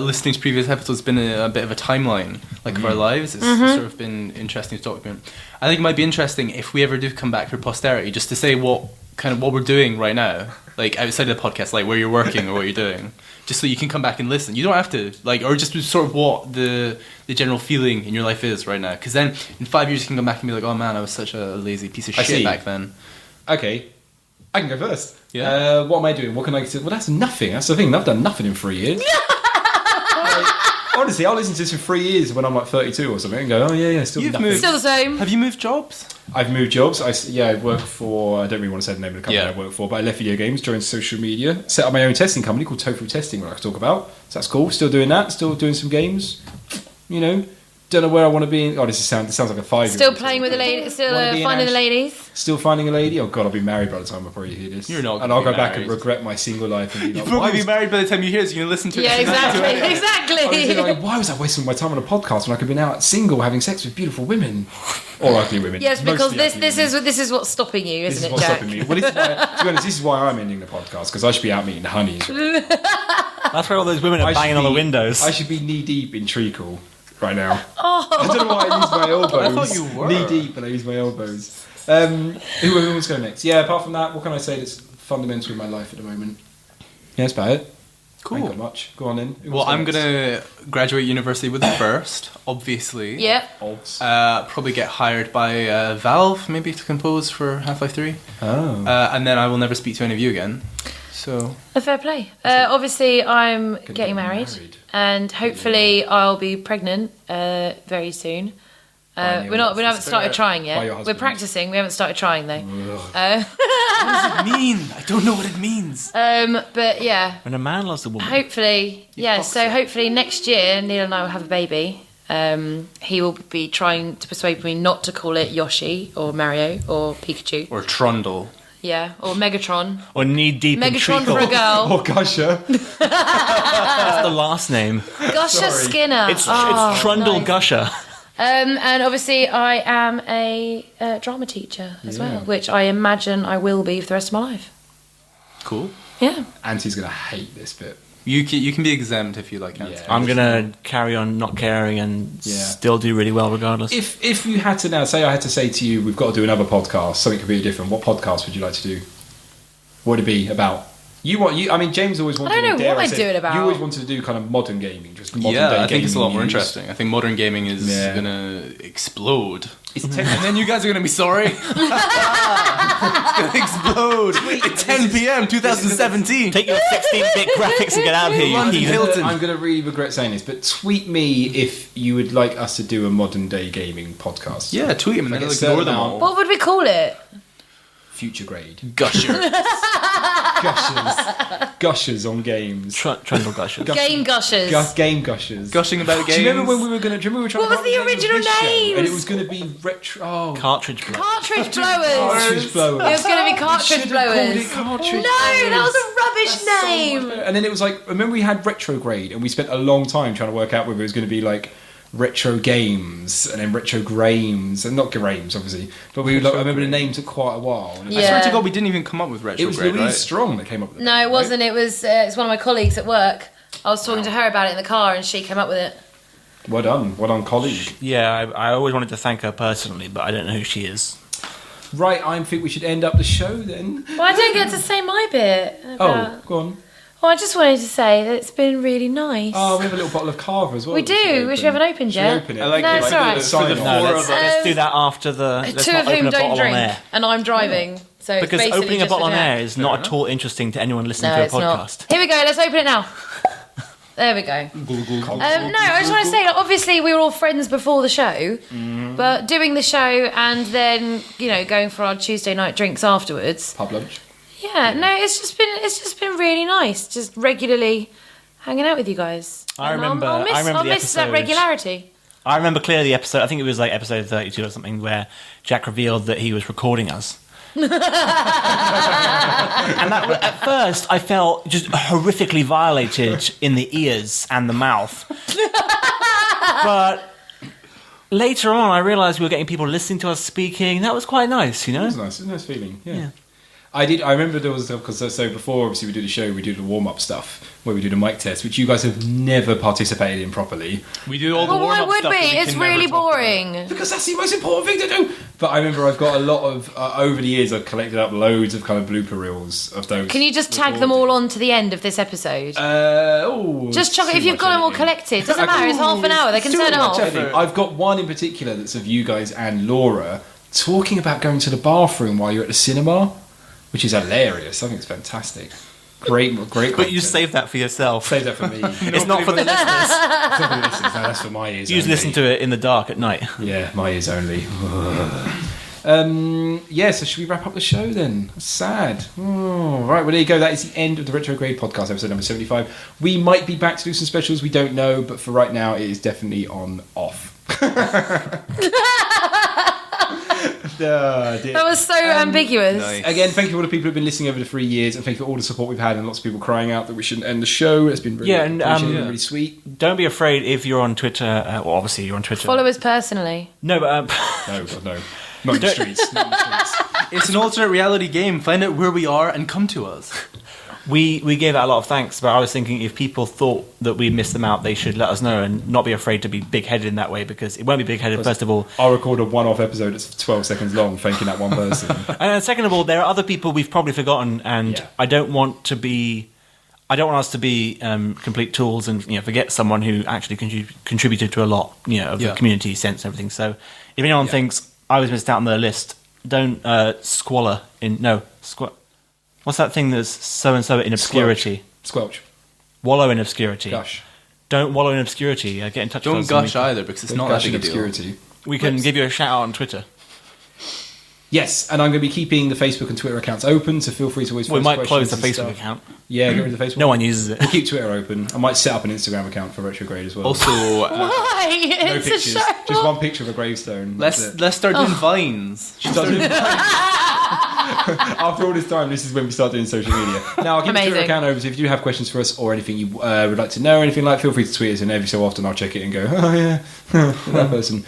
listening to previous episodes been a bit of a timeline, like of our lives. It's sort of been interesting to talk about. I think it might be interesting if we ever do come back for posterity, just to say what we're doing right now, like outside of the podcast, like where you're working or what you're doing, just so you can come back and listen. You don't have to or just sort of what the general feeling in your life is right now. Because then in 5 years you can come back and be like, oh man, I was such a lazy piece of I shit see. back then. Okay, I can go first. Yeah. What am I doing? What can I say? Well, that's nothing. That's the thing. I've done nothing in 3 years. Honestly, I'll listen to this in 3 years when I'm like 32 or something and go, oh yeah, still You've nothing. moved. Still the same. Have you moved jobs? I've moved jobs. I work for, I don't really want to say the name of the company Yeah. I work for, but I left video games, joined social media, set up my own testing company called Tofu Testing, where I can talk about. So that's cool. Still doing that. Still doing some games. You know, don't know where I want to be. This sounds like a 5-year-old. Still playing with the ladies. Still Wanna be an finding the ass- ladies. Still finding a lady. Oh god, I'll be married by the time I probably hear this. You're not and gonna I'll be go back and married. regret my single life and be You'll like, probably why be was- married by the time you hear it, so you can listen to it. Yeah, exactly. I was thinking, Exactly. like, why was I wasting my time on a podcast when I could be now single having sex with beautiful women or ugly women? Yes, because Mostly this ugly this women. is what's stopping you, This isn't is it, what's Jack? stopping me. Well, this is why, to be honest, this is why I'm ending the podcast because I should be out meeting the honeys. That's where all those women are I banging should on the be- windows. I should be knee deep in treacle right now. I don't know why I use my elbows. I thought you were. Knee deep, and I use my elbows. Who wants to go next? Yeah, apart from that, what can I say that's fundamental in my life at the moment? Yeah, that's about it. Cool. Ain't got much. Go on then. Who Well, wants I'm go gonna graduate university with the first, obviously. Yeah. next? Probably get hired by Valve, maybe to compose for Half-Life 3. Oh. And then I will never speak to any of you again. So, A fair play. Obviously, I'm getting get married, married. and hopefully, I'll be pregnant very soon. By We haven't your started trying By yet. your We're husband. practicing. We haven't started trying though. Ugh. what does it mean? I don't know what it means. But yeah, When a man loves a woman. hopefully, yeah. So hopefully next year, Neil and I will have a baby. He will be trying to persuade me not to call it Yoshi or Mario or Pikachu. Or Trundle. Yeah, or Megatron. Or knee deep in Megatron treacle. for a girl. Oh, Gusher. That's the last name. Gusher Skinner. It's Trundle nice. Gusher. And obviously, I am a drama teacher as well, which I imagine I will be for the rest of my life. Cool. Yeah. Auntie's going to hate this bit. You can be exempt if you like. Yeah. I'm going to carry on not caring and still do really well regardless. If you had to now, say I had to say to you, we've got to do another podcast, something completely different, what podcast would you like to do? What would it be about? I mean, James always wanted to do, I don't know what I'd do it about. You always wanted to do kind of modern gaming, just modern day I think it's a lot more news. interesting. I think modern gaming is gonna explode. It's And then you guys are gonna be sorry. It's gonna explode at 10 p.m. 2017. Take your 16-bit graphics and get out of here, you London heathen. Hilton. I'm going to really regret saying this, but tweet me if you would like us to do a modern day gaming podcast. Yeah, tweet him and Like then a ignore certain them amount. all. What would we call it? Future grade. Gusher. Gushers on games. Trundle Gushers. Game Gushers. Game gushers. Gushing about Do games. you remember when we were going to? Do you remember we were trying What to was come up the with the name of original this show? names? And it was going to be retro. Oh, Cartridge blow. Cartridge blowers. cartridge blowers. It was going to be cartridge Should have called blowers. it cartridge No, that blowers. was a rubbish name. And then it was like, remember we had Retrograde, and we spent a long time trying to work out whether it was going to be like retro games and then retro grames, and not grames obviously, but we like, I remember the name took quite a while. And Yeah. I swear to God, we didn't even come up with it was Retrograde, Louise right? Strong that came up with it. No, it wasn't. It was. It's one of my colleagues at work. I was talking to her about it in the car, and she came up with it. Well done, colleague. Yeah, I always wanted to thank her personally, but I don't know who she is. Right, I think we should end up the show then. Well, I don't get to say my bit. Oh, go on. Well, I just wanted to say that it's been really nice. Oh, we have a little bottle of Carver as well. We do. Which we haven't opened Should we yet. open it? I like No, it. it's Like alright. the Sign four off. of us. Let's do that after the. Let's Two not of open whom a don't bottle drink, on air. and I'm driving. So it's Because basically opening a just bottle on chat. air is not at all interesting to anyone listening No, to a it's not. podcast. Here we go. Let's open it now. There we go. No, I just want to say, like, obviously we were all friends before the show, but doing the show and then going for our Tuesday night drinks afterwards. Pub lunch. Yeah, no, it's just been really nice, just regularly hanging out with you guys. I And remember- I'll miss, I remember I'll the miss that episode. regularity. I remember clearly the episode, I think it was like episode 32 or something, where Jack revealed that he was recording us. And that, at first, I felt just horrifically violated in the ears and the mouth. But later on, I realised we were getting people listening to us speaking. That was quite nice, It was nice. It was a nice feeling. Yeah. Yeah. I remember there was because so before obviously we do the show, we do the warm up stuff where we do the mic test, which you guys have never participated in properly. We do all the Well, why warm-up would stuff that we? we It's can never really talk about. boring. Because that's the most important thing to do. But I remember I've got a lot of over the years I've collected up loads of kind of blooper reels of those. Can you just tag them all on to the end of this episode? Just chuck it if you've got them all collected. Doesn't matter. It's half an hour. They can turn it off. I've got one in particular that's of you guys and Laura talking about going to the bathroom while you're at the cinema, which is hilarious. I think it's fantastic. Great. But you content. save that for yourself. Save that for me. It's not for the listeners. It's not for the listeners, no, that's for my ears. You just only. listen to it in the dark at night. Yeah, my ears only. So should we wrap up the show then? That's sad. Oh, right, well there you go. That is the end of the Retrograde podcast, episode number 75. We might be back to do some specials, we don't know, but for right now it is definitely on off. That was so ambiguous. Nice. Again, thank you to all the people who've been listening over the 3 years, and thank you for all the support we've had, and lots of people crying out that we shouldn't end the show. It's been really, Yeah, and, appreciated, really sweet. Don't be afraid if you're on Twitter. Well, obviously you're on Twitter. Follow us personally. No, but No, God, no. Not in the streets. Not in the streets. It's an alternate reality game. Find out where we are and come to us. we gave out a lot of thanks. But I was thinking if people thought that we missed them out, they should let us know and not be afraid to be big-headed in that way, because it won't be big-headed. First of all, I'll record a one-off episode that's 12 seconds long, thanking that one person. and second of all, there are other people we've probably forgotten, and Yeah. I don't want us to be complete tools and forget someone who actually contributed to a lot of the community sense and everything. So if anyone thinks I was missed out on the list, don't squalor in what's that thing that's so and so in obscurity? Squelch. Wallow in obscurity. Gush. Don't wallow in obscurity. Get in touch with Don't us. and gush either, because it's not Gush that in big a deal. obscurity. we can give you a shout out on Twitter. Yes, and I'm going to be keeping the Facebook and Twitter accounts open, so feel free to always We post might close the questions and Facebook stuff. account. Yeah, get rid of the Facebook. No one uses it. We'll keep Twitter open. I might set up an Instagram account for Retrograde as well. Also, Why? no It's a pictures, show. just one picture of a gravestone. That's it. let's start doing vines. She does it. After all this time, this is when we start doing social media. Now, I'll give the Twitter Amazing. account over, so if you do have questions for us or anything you would like to know, or anything like, feel free to tweet us, and every so often I'll check it and go, oh yeah, that person.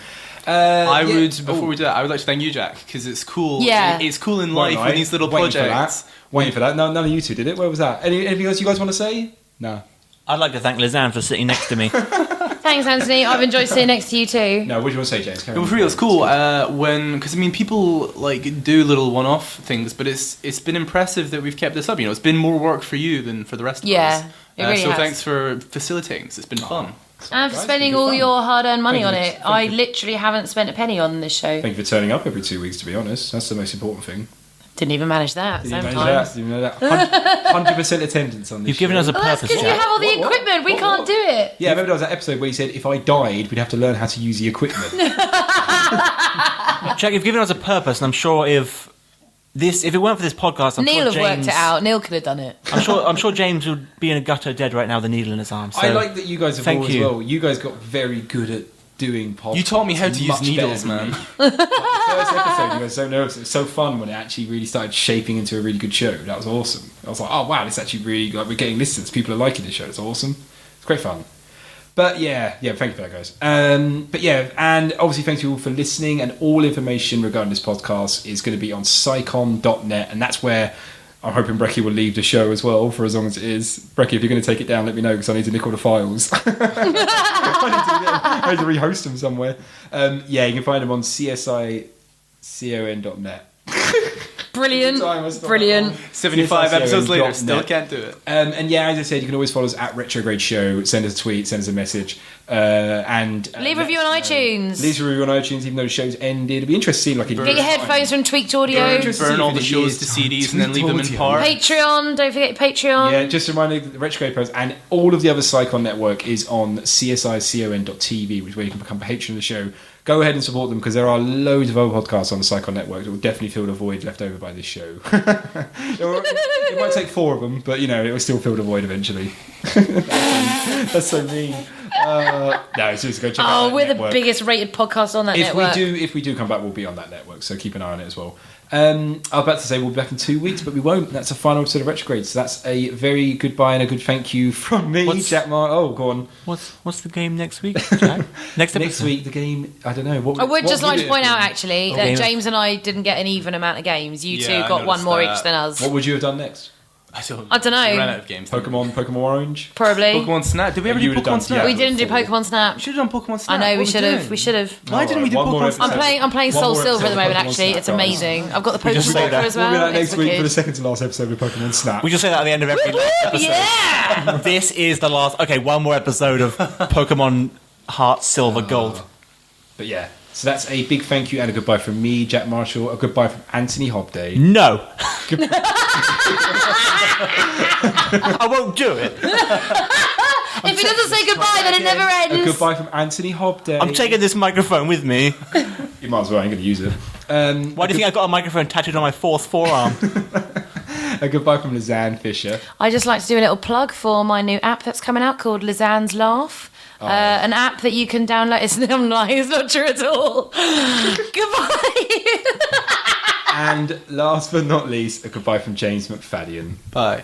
I would, before we do that, I would like to thank you, Jack, because it's cool. Yeah. It's cool in life with these little projects. Waiting for that. No, none of you two did it. Where was that? Anything else you guys want to say? No. I'd like to thank Lizanne for sitting next to me. Thanks, Anthony. I've enjoyed sitting next to you too. No, what do you want to say, James? No, for real, it's cool. Because I mean, people like do little one-off things, but it's been impressive that we've kept this up. You know, it's been more work for you than for the rest of us. Yeah, it really so has. thanks for facilitating this. It's been fun. And for Guys, spending it's been all fun. your hard-earned money Thank on you. it. Thank I you. literally haven't spent a penny on this show. Thank you for turning up every 2 weeks, to be honest. That's the most important thing. Didn't even manage that. Didn't you Sometimes. know that? 100% attendance on this You've given show. us a Well, that's purpose, because you Jack. have all the What? equipment. We What? can't What? do it. Yeah, I remember there was that episode where he said if I died, we'd have to learn how to use the equipment. Jack, you've given us a purpose, and I'm sure if it weren't for this podcast, I'm Neil sure have James, worked it out. Neil could have done it. I'm sure James would be in a gutter dead right now with a needle in his arm. So I like that you guys have thank all as you. well. You guys got very good at doing podcasts. You taught me how to use much needles, better than man. me. Like, the first episode, you were so nervous. It was so fun when it actually really started shaping into a really good show. That was awesome. I was like, oh wow, this actually really, like, we're getting listens. People are liking this show. It's awesome. It's great fun. But yeah, thank you for that, guys. But yeah, and obviously thank you all for listening, and all information regarding this podcast is going to be on psycon.net, and that's where I'm hoping Brecky will leave the show as well for as long as it is. Brecky, if you're going to take it down, let me know, because I need to nick all the files. I need to rehost them somewhere. Yeah, you can find them on csicon.net. Brilliant. Time I stopped Brilliant. 75 episodes later, still CSICon.net. can't do it. And yeah, as I said, you can always follow us at Retrograde Show. Send us a tweet, send us a message, and Leave a review on let us know. iTunes. Leave a review on iTunes, even though the show's ended. It'd be interesting, like Get your headphones from Tweaked Audio. Burn all the shows to CDs and then leave them in part. Patreon. Don't forget Patreon. Yeah, just a reminder that the Retrograde post and all of the other Psycon network is on csicon.tv, which is where you can become a patron of the show. Go ahead and support them, because there are loads of other podcasts on the Psycon network that will definitely fill the void left over by this show. It might take 4 of them, but you know, it will still fill the void eventually. That's so mean. No, seriously, go check out Oh, that we're network. the biggest rated podcast on that network. If we do come back, we'll be on that network, so keep an eye on it as well. I was about to say we'll be back in 2 weeks, but we won't. That's the final episode of Retrograde, so that's a very goodbye and a good thank you from me, Jack Mar. Oh, go on. What's the game next week, Jack? Next Next week, the game, I don't know. I would just like to point out, it? actually, Okay. that James and I didn't get an even amount of games. You Yeah, two I got one noticed more that. each than us. What would you have done next? I don't know. We ran out of games. Pokemon Orange? Probably. Pokemon Snap. Did we ever You do would've done Pokemon Snap? We didn't do before. Pokemon Snap. We should have done Pokemon Snap. I know, we What should are have. doing? We should have. Why didn't we do One more Pokemon episode. I'm Snap? playing One Soul more Silver at the episode of moment, Pokemon actually. Snap, It's guys. amazing. I've got the We just Pokemon say Walker that. as well. We'll be back next It's week for the wicked. second to last episode of Pokemon Snap. We just say that at the end of every last episode. Yeah! This is the last. Okay, one more episode of Pokemon Heart Silver Gold. But yeah, so that's a big thank you and a goodbye from me, Jack Marshall. A goodbye from Anthony Hobday. No. I won't do it. If he doesn't say goodbye, then it never A ends. goodbye from Anthony Hobday. I'm taking this microphone with me. You might as well. I ain't going to use it. Why do you think I got a microphone tattooed on my fourth forearm? A goodbye from Lizanne Fisher. I just like to do a little plug for my new app that's coming out called Lizanne's Laugh. An app that you can download. I'm lying, it's not true at all. Goodbye. And last but not least, a goodbye from James McFadden. Bye.